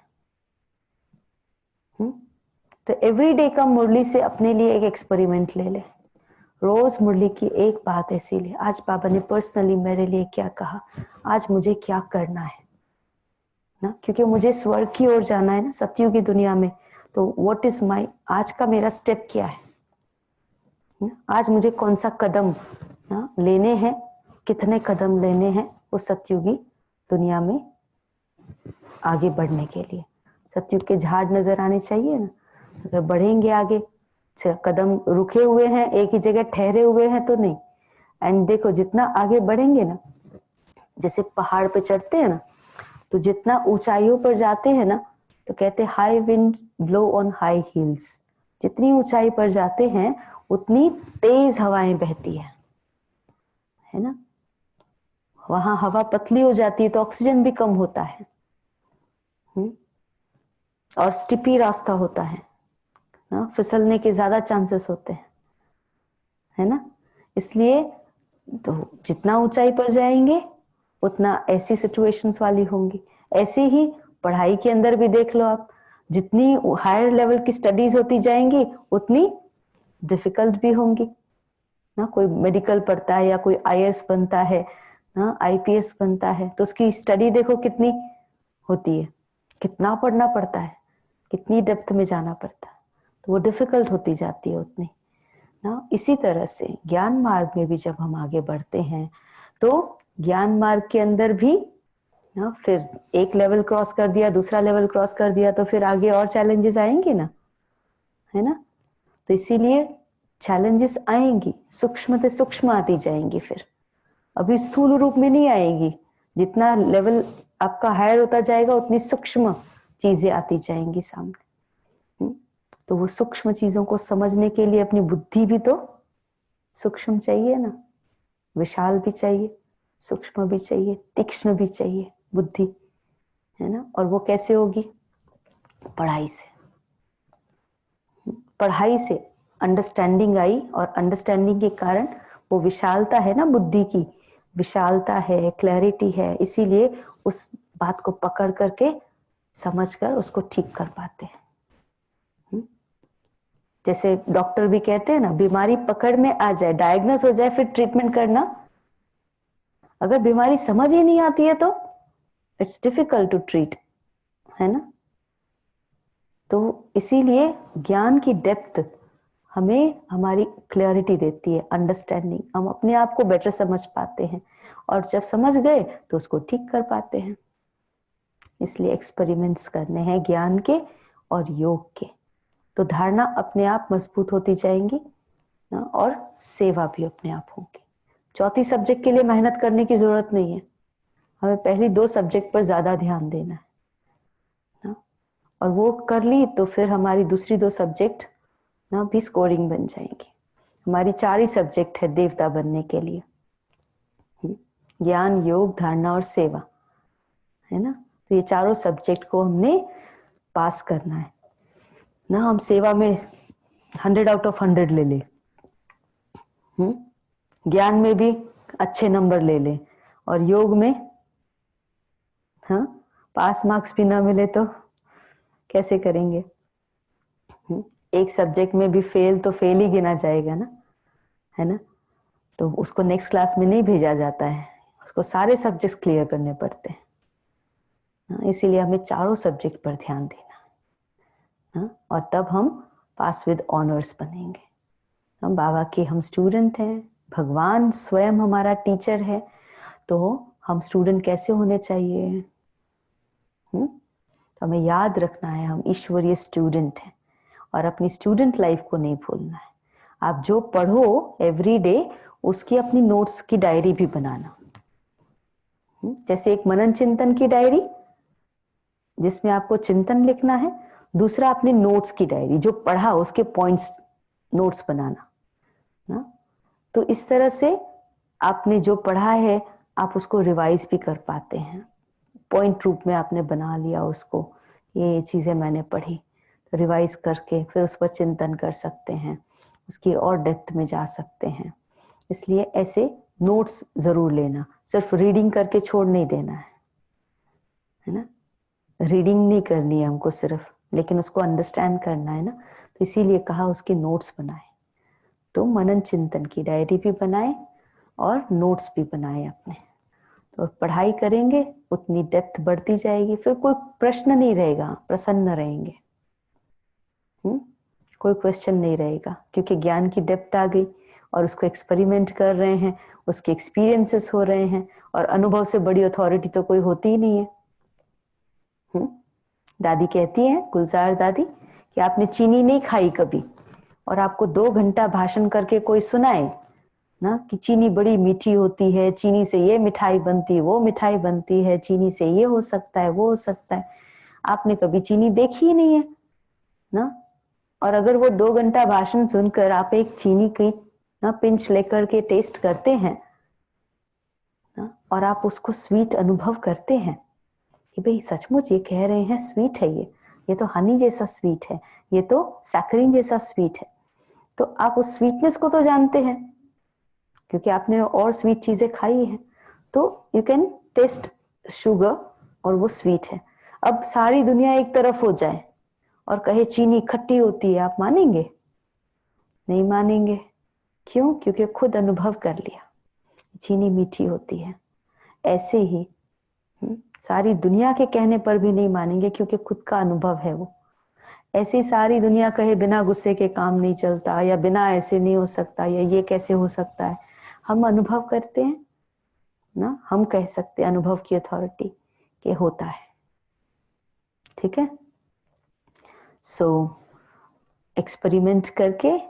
तो एवरीडे का मुरली से अपने लिए एक एक्सपेरिमेंट ले ले। रोज मुरली की एक बात ऐसी ले, आज बाबा ने पर्सनली मेरे लिए क्या कहा, आज मुझे क्या करना है ना, क्योंकि मुझे स्वर्ग की ओर जाना है ना, सत्युग की दुनिया में। तो व्हाट इज माय, आज का मेरा स्टेप क्या है ना? आज मुझे कौन सा कदम ना लेने हैं, कितने कदम लेने हैं उस सत्युगी दुनिया में आगे बढ़ने के लिए। सत्युग के झाड़ नजर आने चाहिए ना, अगर बढ़ेंगे आगे, कदम रुके हुए हैं एक ही जगह ठहरे हुए हैं तो नहीं। एंड देखो जितना आगे बढ़ेंगे ना, जैसे पहाड़ पे चढ़ते हैं ना, तो जितना ऊंचाइयों पर जाते हैं ना, तो कहते high wind blow on high heels. जितनी ऊंचाई पर जाते हैं उतनी तेज हवाएं बहती है ना। वहां हवा पतली हो जाती है तो ऑक्सीजन भी कम होता है, और स्टिपी रास्ता होता है ना, फिसलने के ज्यादा चांसेस होते हैं, है ना। इसलिए तो जितना ऊंचाई पर जाएंगे उतना ऐसी सिचुएशंस वाली होंगी। ऐसे ही पढ़ाई के अंदर भी देख लो आप, जितनी हायर लेवल की स्टडीज होती जाएंगी उतनी डिफिकल्ट भी होंगी ना। कोई मेडिकल पढ़ता है या कोई आईएएस बनता है ना, आईपीएस बनता है, तो उसकी स्टडी देखो कितनी होती है, कितना पढ़ना पड़ता है, कितनी डेप्थ में जाना पड़ता है। तो वो डिफिकल्ट होती जाती है उतनी ना। इसी तरह से ज्ञान मार्ग में भी जब हम आगे बढ़ते हैं तो ज्ञान मार्ग के अंदर भी ना, फिर एक लेवल क्रॉस कर दिया, दूसरा लेवल क्रॉस कर दिया, तो फिर आगे और चैलेंजेस आएंगे ना, है ना। तो इसीलिए चैलेंजेस आएंगी, सूक्ष्म से सूक्ष्म आती जाएंगी, फिर अभी स्थूल रूप में नहीं आएगी। जितना लेवल आपका हायर होता जाएगा उतनी सूक्ष्म चीजें आती जाएंगी सामने। तो वो सूक्ष्म चीजों को समझने के लिए अपनी बुद्धि भी तो सूक्ष्म चाहिए ना, विशाल भी चाहिए, सूक्ष्म भी चाहिए, तीक्ष्ण भी चाहिए बुद्धि, है ना। और वो कैसे होगी? पढ़ाई से। पढ़ाई से अंडरस्टैंडिंग आई, और अंडरस्टैंडिंग के कारण वो विशालता है ना, बुद्धि की विशालता है, क्लैरिटी है, इसीलिए उस बात को पकड़ करके समझकर उसको ठीक कर पाते हैं। जैसे डॉक्टर भी कहते हैं ना, बीमारी पकड़ में आ जाए, डायग्नोस हो जाए, फिर ट्रीटमेंट करना। अगर बीमारी समझ ही नहीं आती है तो इट्स डिफिकल्ट टू ट्रीट, है ना। तो इसीलिए ज्ञान की डेप्थ हमें हमारी क्लैरिटी देती है, अंडरस्टैंडिंग, हम अपने आप को बेटर समझ पाते हैं, और जब समझ गए तो उसको ठीक कर पाते हैं। इसलिए एक्सपेरिमेंट्स करने हैं ज्ञान के और योग के, तो धारणा अपने आप मजबूत होती जाएंगी ना, और सेवा भी अपने आप होगी। चौथी सब्जेक्ट के लिए मेहनत करने की जरूरत नहीं है, हमें पहली 2 सब्जेक्ट पर ज्यादा ध्यान देना है ना, और वो कर ली तो फिर हमारी दूसरी 2 सब्जेक्ट ना भी स्कोरिंग बन जाएंगी। हमारी 4 ही सब्जेक्ट है देवता बनने के लिए, ज्ञान, योग, धारणा और सेवा, है ना। तो ये चारों सब्जेक्ट को हमने पास करना है ना। हम सेवा में 100 आउट ऑफ 100 ले ले, ज्ञान में भी अच्छे नंबर ले ले, और योग में हाँ पास मार्क्स भी ना मिले तो कैसे करेंगे? एक सब्जेक्ट में भी फेल तो फेल ही गिना जाएगा ना, है ना। तो उसको नेक्स्ट क्लास में नहीं भेजा जाता है, उसको सारे सब्जेक्ट्स क्लियर करने पड़ते हैं। इसीलिए हमें चारों सब्जेक्ट पर ध्यान देना है, और तब हम पास विद ऑनर्स बनेंगे। हम बाबा के हम स्टूडेंट हैं, भगवान स्वयं हमारा टीचर है, तो हम स्टूडेंट कैसे होने चाहिए? तो हमें याद रखना है हम ईश्वरीय स्टूडेंट हैं, और अपनी स्टूडेंट लाइफ को नहीं भूलना है। आप जो पढ़ो एवरी डे उसकी अपनी नोट्स की डायरी भी बनाना। जैसे एक मनन चिंतन की डायरी जिसमें आपको चिंतन लिखना है, दूसरा अपने नोट्स की डायरी, जो पढ़ा उसके पॉइंट्स नोट्स बनाना ना। तो इस तरह से आपने जो पढ़ा है आप उसको रिवाइज भी कर पाते हैं, पॉइंट रूप में आपने बना लिया उसको, ये चीजें मैंने पढ़ी, तो रिवाइज करके फिर उस पर चिंतन कर सकते हैं, उसकी और डेप्थ में जा सकते हैं। इसलिए ऐसे नोट्स जरूर लेना, सिर्फ रीडिंग करके छोड़ नहीं देना है ना। रीडिंग नहीं करनी है हमको सिर्फ, लेकिन उसको अंडरस्टैंड करना है ना। तो इसीलिए कहा उसके नोट्स बनाए। तो मनन चिंतन की डायरी भी बनाए और नोट्स भी बनाए अपने। तो पढ़ाई करेंगे उतनी डेप्थ बढ़ती जाएगी, फिर कोई प्रश्न नहीं रहेगा, प्रसन्न रहेंगे। कोई क्वेश्चन नहीं रहेगा, क्योंकि ज्ञान की डेप्थ आ गई और उसको एक्सपेरिमेंट कर रहे हैं, उसके एक्सपीरियंसेस हो रहे हैं, और अनुभव से बड़ी अथॉरिटी तो कोई होती ही नहीं है। दादी कहती है, गुलजार दादी, कि आपने चीनी नहीं खाई कभी, और आपको 2 घंटा भाषण करके कोई सुनाए ना कि चीनी बड़ी मीठी होती है, चीनी से ये मिठाई बनती है, वो मिठाई बनती है, चीनी से ये हो सकता है, वो हो सकता है, आपने कभी चीनी देखी ही नहीं है ना। और अगर वो 2 घंटा भाषण सुनकर आप एक चीनी की ना पिंच लेकर के टेस्ट करते हैं ना, और आप उसको स्वीट अनुभव करते हैं कि भाई सचमुच ये कह रहे हैं स्वीट है, ये तो हनी जैसा स्वीट है, ये तो सैकरीन जैसा स्वीट है, तो आप उस स्वीटनेस को तो जानते हैं क्योंकि आपने और स्वीट चीजें खाई हैं। तो यू कैन टेस्ट शुगर और वो स्वीट है। अब सारी दुनिया एक तरफ हो जाए और कहे चीनी खट्टी होती है, आप मानेंगे? नहीं मानेंगे। क्यों? क्योंकि खुद अनुभव कर लिया चीनी मीठी होती है। ऐसे ही सारी दुनिया के कहने पर भी नहीं मानेंगे, क्योंकि खुद का अनुभव है वो। ऐसी सारी दुनिया कहे बिना गुस्से के काम नहीं चलता, या बिना ऐसे नहीं हो सकता, या ये कैसे हो सकता है, हम अनुभव करते हैं ना, हम कह सकते हैं अनुभव की अथॉरिटी कि होता है। ठीक है, सो एक्सपेरिमेंट करके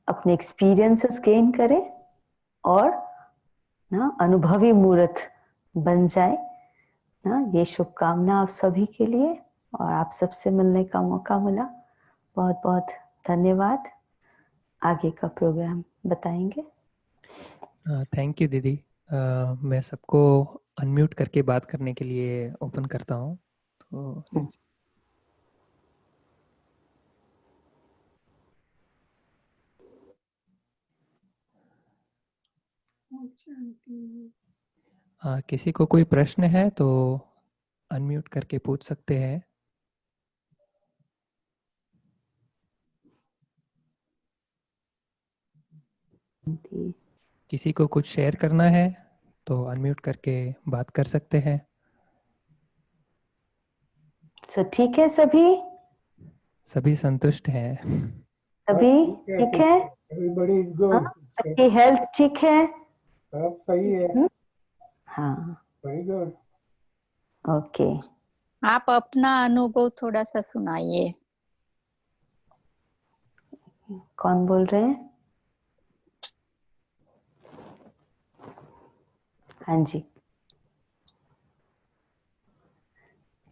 अपने एक्सपीरियंसेस गेन करें और ना अनुभवी मूर्त बन जाए ना। ये शुभकामना आप सभी के लिए, और आप सबसे मिलने का मौका मिला, बहुत बहुत धन्यवाद। आगे का प्रोग्राम बताएंगे। थैंक यू दीदी। मैं सबको अनम्यूट करके बात करने के लिए ओपन करता हूँ। तो let's- किसी को कोई प्रश्न है तो अनम्यूट करके पूछ सकते हैं। किसी को कुछ शेयर करना है तो अनम्यूट करके बात कर सकते हैं। सो ठीक है, सभी सभी संतुष्ट हैं। सभी ठीक है, एवरीबॉडी इज गुड, हाँ, सबकी हेल्थ ठीक है, सब सही है, हाँ, वेरी गुड। ओके। आप अपना अनुभव थोड़ा सा सुनाइए। कौन बोल रहे हैं? हाँ जी,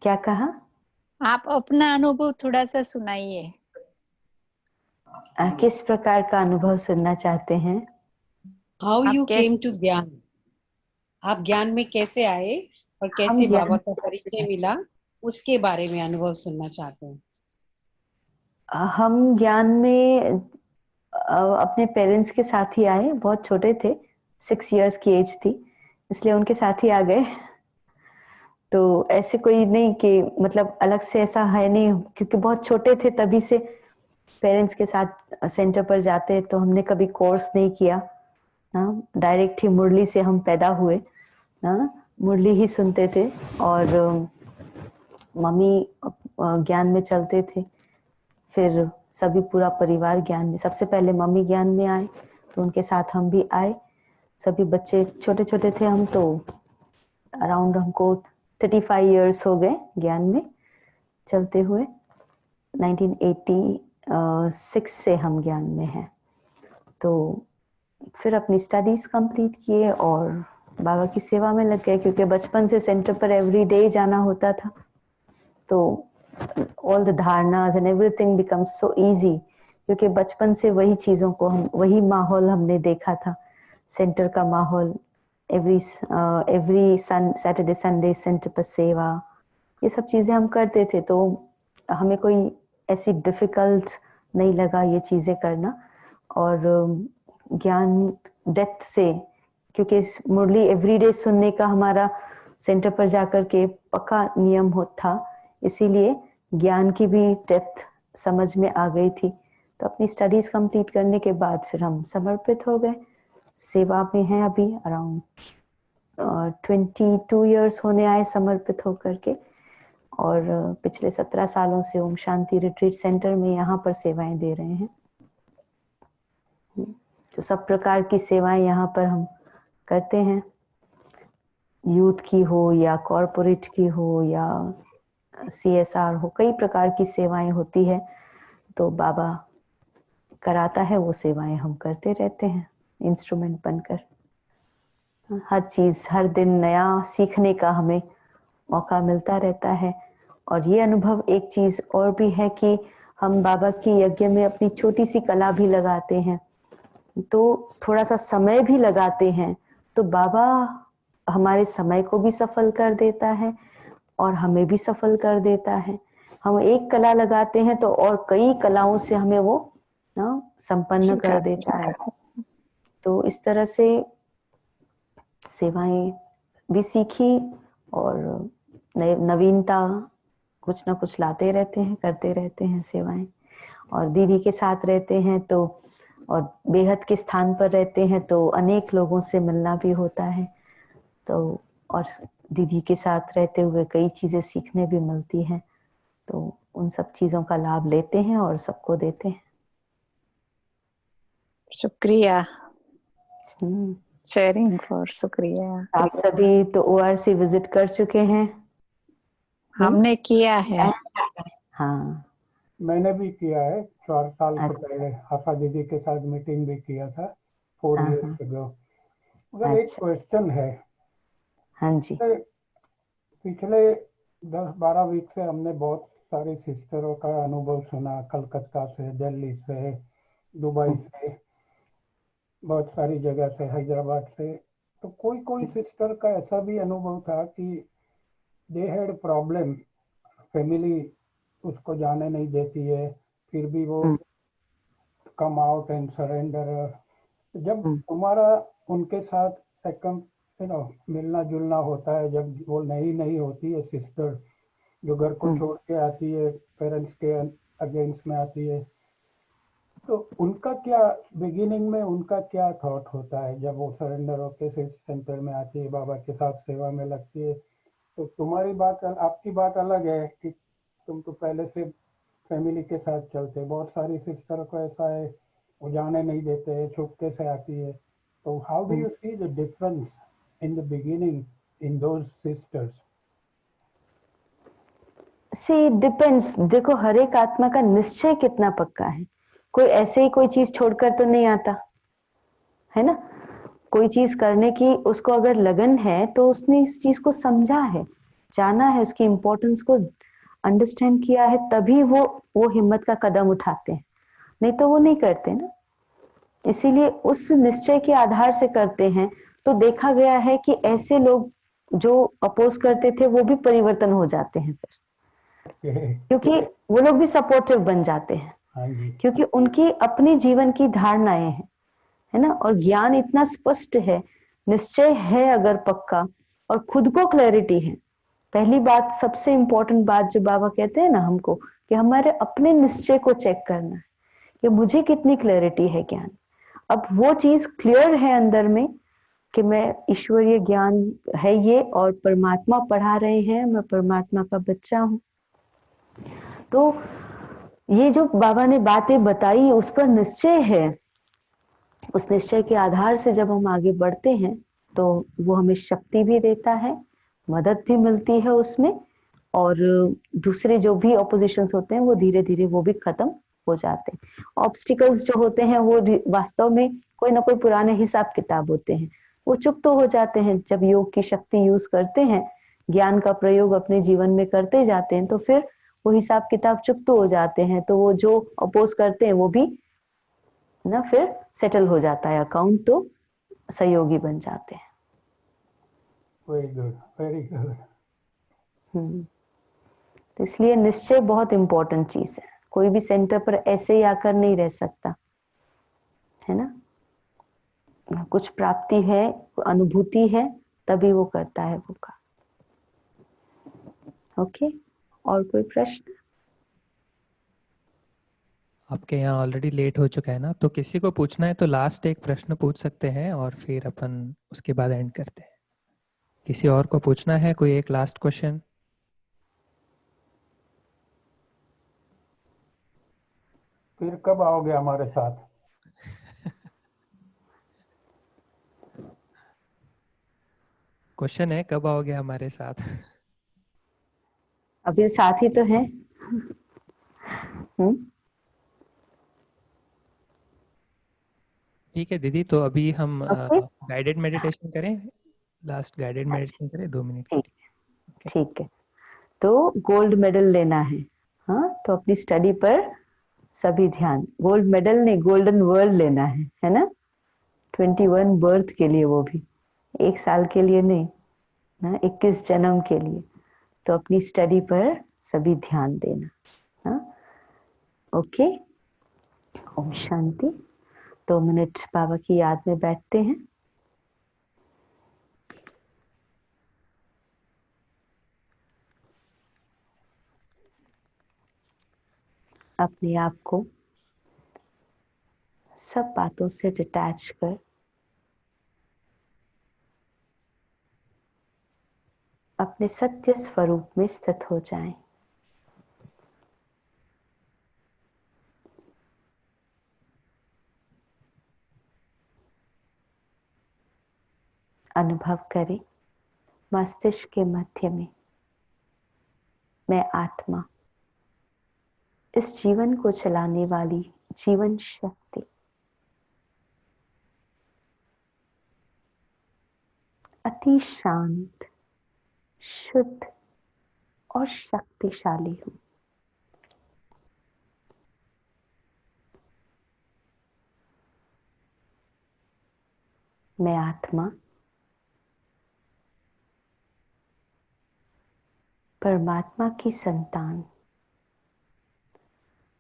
क्या कहा? आप अपना अनुभव थोड़ा सा सुनाइए। किस प्रकार का अनुभव सुनना चाहते हैं? हाउ आप यू कैसे- केम टू ज्ञान, आप ज्ञान में कैसे आए और हम कैसे ज्ञान बाबा का परिचय मिला, उसके बारे में अनुभव सुनना चाहते हैं। हम ज्ञान में अपने पेरेंट्स के साथ ही आए, बहुत छोटे थे, 6 इयर्स की एज थी, इसलिए उनके साथ ही आ गए। तो ऐसे कोई नहीं कि मतलब अलग से ऐसा है नहीं, क्योंकि बहुत छोटे थे तभी से पेरेंट्स के साथ सेंटर पर जाते, तो हमने कभी कोर्स नहीं किया ना, डायरेक्ट ही मुरली से हम पैदा हुए ना, मुरली ही सुनते थे। और मम्मी ज्ञान में चलते थे, फिर सभी पूरा परिवार ज्ञान में, सबसे पहले मम्मी ज्ञान में आए तो उनके साथ हम भी आए। सभी बच्चे छोटे छोटे थे हम, तो अराउंड हमको 35 इयर्स हो गए ज्ञान में चलते हुए। 1986 से हम ज्ञान में हैं। तो फिर अपनी स्टडीज कंप्लीट किए और बाबा की सेवा में लग गए, क्योंकि बचपन से सेंटर पर एवरी डे जाना होता था, तो all the dharanas and everything becomes so easy, क्योंकि बचपन से वही चीज़ों को हम, वही माहौल हमने देखा था, सेंटर का माहौल। एवरी सैटरडे संडे सेंटर पर सेवा, ये सब चीज़ें हम करते थे, तो हमें कोई ऐसी डिफ़िकल्ट नहीं लगा ये चीज़ें करना। और ज्ञान डेप्थ से, क्योंकि मुरली एवरीडे सुनने का हमारा सेंटर पर जाकर के पक्का नियम था, इसीलिए ज्ञान की भी डेप्थ समझ में आ गई थी। तो अपनी स्टडीज़ कंप्लीट करने के बाद फिर हम समर्पित हो गए, सेवा में हैं अभी अराउंड 22 इयर्स होने आए समर्पित होकर के। और पिछले 17 सालों से ओम शांति रिट्रीट सेंटर में यहाँ पर सेवाएं दे रहे हैं। तो सब प्रकार की सेवाएं यहाँ पर हम करते हैं, यूथ की हो या कॉरपोरेट की हो या CSR हो, कई प्रकार की सेवाएं होती है। तो बाबा कराता है वो सेवाएं हम करते रहते हैं, इंस्ट्रूमेंट बनकर। हर चीज़, हर दिन नया सीखने का हमें मौका मिलता रहता है। और ये अनुभव एक चीज़ और भी है कि हम बाबा की यज्ञ में अपनी छोटी सी कला भी लगाते हैं, तो थोड़ा सा समय भी लगाते हैं, तो बाबा हमारे समय को भी सफल कर देता है और हमें भी सफल कर देता है। हम एक कला लगाते हैं तो और कई कलाओं से हमें वो ना संपन्न कर देता है। तो इस तरह से सेवाएं भी सीखी और नवीनता कुछ ना कुछ लाते रहते हैं, करते रहते हैं सेवाएं। और दीदी के साथ रहते हैं तो, और बेहद के स्थान पर रहते हैं तो अनेक लोगों से मिलना भी होता है। तो और दीदी के साथ रहते हुए कई चीज़ें सीखने भी मिलती हैं। तो उन सब चीजों का लाभ लेते हैं और सबको देते हैं। शुक्रिया हम्म, शेयरिंग फॉर, शुक्रिया। आप सभी तो ORC विजिट कर चुके हैं। हमने किया है। हाँ, मैंने भी किया है 4 साल अच्छा, पहले, आशा दीदी के साथ मीटिंग भी किया था 4 हाँ हाँ, years ago। मगर एक अच्छा, क्वेश्चन है। हाँ जी, पिछले 10-12 वीक से हमने बहुत सारी सिस्टरों का अनुभव सुना, कलकत्ता से, दिल्ली से, दुबई से, बहुत सारी जगह से, हैदराबाद से। तो कोई कोई सिस्टर का ऐसा भी अनुभव था कि दे हैड प्रॉब्लम, फैमिली उसको जाने नहीं देती है, फिर भी वो हम्म, कम आउट एंड सरेंडर। जब हम्म, तुम्हारा उनके साथ सेकंड मिलना जुलना होता है, जब वो नई नई होती है सिस्टर, जो घर को हम्म। छोड़ के आती है, पेरेंट्स के अगेंस्ट में आती है, तो उनका क्या, बिगिनिंग में उनका क्या थॉट होता है जब वो सरेंडर होके सेंटर में आती है, बाबा के साथ सेवा में लगती है? तो तुम्हारी बात, आपकी बात अलग है कि तुम तो पहले से फैमिली के साथ चलते। बहुत सारी सिस्टर को ऐसा है, वो जाने नहीं देते हैं, चुपके से आती है। तो how do you see the difference in the beginning in those sisters? See depends, देखो हर एक आत्मा का निश्चय कितना पक्का है। कोई ऐसे ही कोई चीज छोड़कर तो नहीं आता है ना। कोई चीज करने की उसको अगर लगन है तो उसने इस चीज को समझा है, जाना है, उसकी इम्पोर्टेंस को अंडरस्टैंड किया है, तभी वो हिम्मत का कदम उठाते हैं, नहीं तो वो नहीं करते ना। इसीलिए उस निश्चय के आधार से करते हैं। तो देखा गया है कि ऐसे लोग जो अपोज करते थे वो भी परिवर्तन हो जाते हैं फिर, क्योंकि वो लोग भी सपोर्टिव बन जाते हैं, हाँ जी। क्योंकि उनकी अपनी जीवन की धारणाएं हैं, है ना। और ज्ञान इतना स्पष्ट है, निश्चय है अगर पक्का, और खुद को क्लैरिटी है। पहली बात, सबसे इंपॉर्टेंट बात जो बाबा कहते हैं ना हमको, कि हमारे अपने निश्चय को चेक करना है कि मुझे कितनी क्लैरिटी है ज्ञान। अब वो चीज क्लियर है अंदर में कि मैं ईश्वरीय ज्ञान है ये, और परमात्मा पढ़ा रहे हैं, मैं परमात्मा का बच्चा हूं। तो ये जो बाबा ने बातें बताई उस पर निश्चय है। उस निश्चय के आधार से जब हम आगे बढ़ते हैं तो वो हमें शक्ति भी देता है, मदद भी मिलती है उसमें, और दूसरे जो भी ऑपोजिशंस होते हैं वो धीरे धीरे वो भी खत्म हो जाते हैं। ऑब्स्टिकल्स जो होते हैं वो वास्तव में कोई ना कोई पुराने हिसाब किताब होते हैं, वो चुप तो हो जाते हैं जब योग की शक्ति यूज करते हैं, ज्ञान का प्रयोग अपने जीवन में करते जाते हैं, तो फिर वो हिसाब किताब चुप तो हो जाते हैं। तो वो जो अपोज करते हैं वो भी ना फिर सेटल हो जाता है अकाउंट, तो सहयोगी बन जाते हैं। Very good, very good. Hmm, तो इसलिए निश्चय बहुत इंपॉर्टेंट चीज है। कोई भी सेंटर पर ऐसे ही आकर नहीं रह सकता, है ना। कुछ प्राप्ति है, अनुभूति है, तभी वो करता है वो काम। ओके, और कोई प्रश्न? आपके यहाँ ऑलरेडी लेट हो चुका है ना, तो किसी को पूछना है तो लास्ट एक प्रश्न पूछ सकते हैं और फिर अपन उसके बाद एंड करते हैं। किसी और को पूछना है कोई एक लास्ट क्वेश्चन? फिर कब आओगे हमारे साथ? क्वेश्चन है कब आओगे हमारे साथ? अभी साथ ही तो है। ठीक है दीदी, तो अभी हम ओके, गाइडेड मेडिटेशन करें। लास्ट गाइडेड अच्छा, मेडिटेशन करें 2 मिनट के ठीक, लिए। ओके। ठीक है। तो गोल्ड मेडल लेना है, हाँ, तो अपनी स्टडी पर सभी ध्यान। गोल्ड मेडल नहीं, गोल्डन वर्ल्ड लेना है ना। 21 बर्थ के लिए, वो भी 1 साल के लिए नहीं ना, 21 जन्म के लिए। तो अपनी स्टडी पर सभी ध्यान देना। हाँ, ओके, ओम शांति। 2 मिनट बाबा की याद में बैठते हैं। अपने आप को सब बातों से डिटैच कर अपने सत्य स्वरूप में स्थित हो जाएं। अनुभव करें मस्तिष्क के मध्य में मैं आत्मा, इस जीवन को चलाने वाली जीवन शक्ति, अति शांत, शुद्ध और शक्तिशाली हूं। मैं आत्मा परमात्मा की संतान,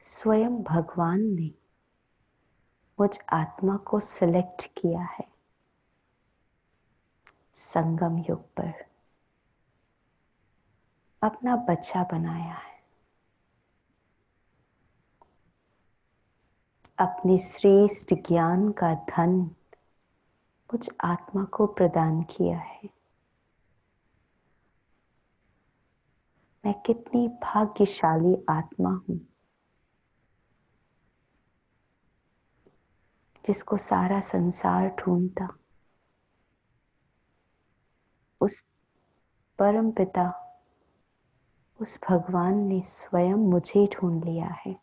स्वयं भगवान ने मुझ आत्मा को सिलेक्ट किया है संगम युग पर, अपना बच्चा बनाया है, अपनी श्रेष्ठ ज्ञान का धन मुझ आत्मा को प्रदान किया है। मैं कितनी भाग्यशाली आत्मा हूं जिसको सारा संसार ढूंढता, उस परम पिता, उस भगवान ने स्वयं मुझे ढूंढ लिया है।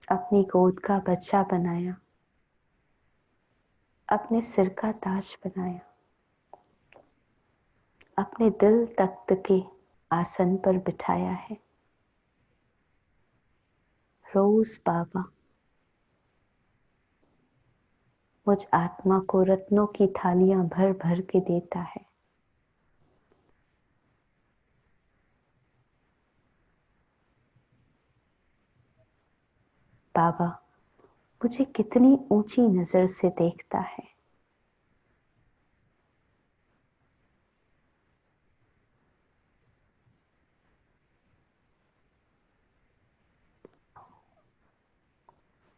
अपनी गोद का बच्चा बनाया, अपने सिर का ताज बनाया, अपने दिल तख्त के आसन पर बिठाया है। रोज बाबा मुझ आत्मा को रत्नों की थालियां भर भर के देता है। बाबा मुझे कितनी ऊंची नजर से देखता है।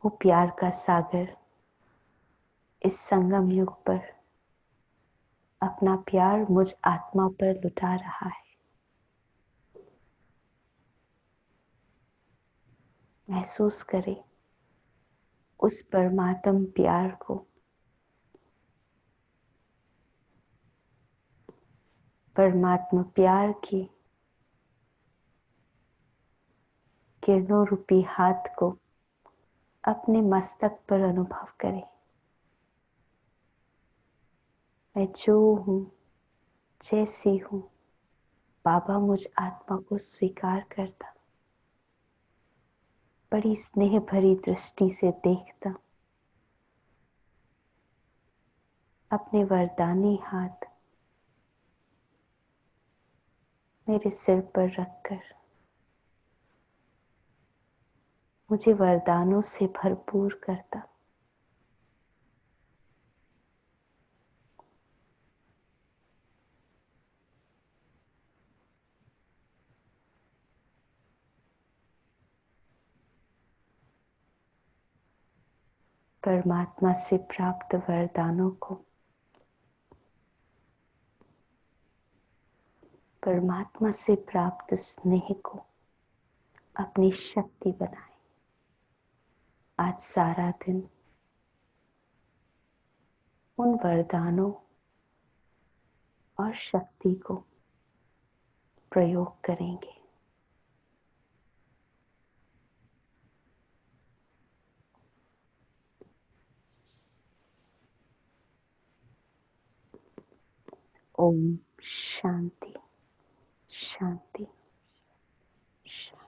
वो प्यार का सागर इस संगम युग पर अपना प्यार मुझ आत्मा पर लुटा रहा है। महसूस करें उस परमात्म प्यार को, परमात्मा प्यार की किरणों रूपी हाथ को अपने मस्तक पर अनुभव करें। मैं जो हूं, जैसी हूं, बाबा मुझ आत्मा को स्वीकार करता, बड़ी स्नेह भरी दृष्टि से देखता, अपने वरदानी हाथ मेरे सिर पर रखकर मुझे वरदानों से भरपूर करता। परमात्मा से प्राप्त वरदानों को, परमात्मा से प्राप्त स्नेह को अपनी शक्ति बनाए। आज सारा दिन उन वरदानों और शक्ति को प्रयोग करेंगे। ओम शांति शांति शांति।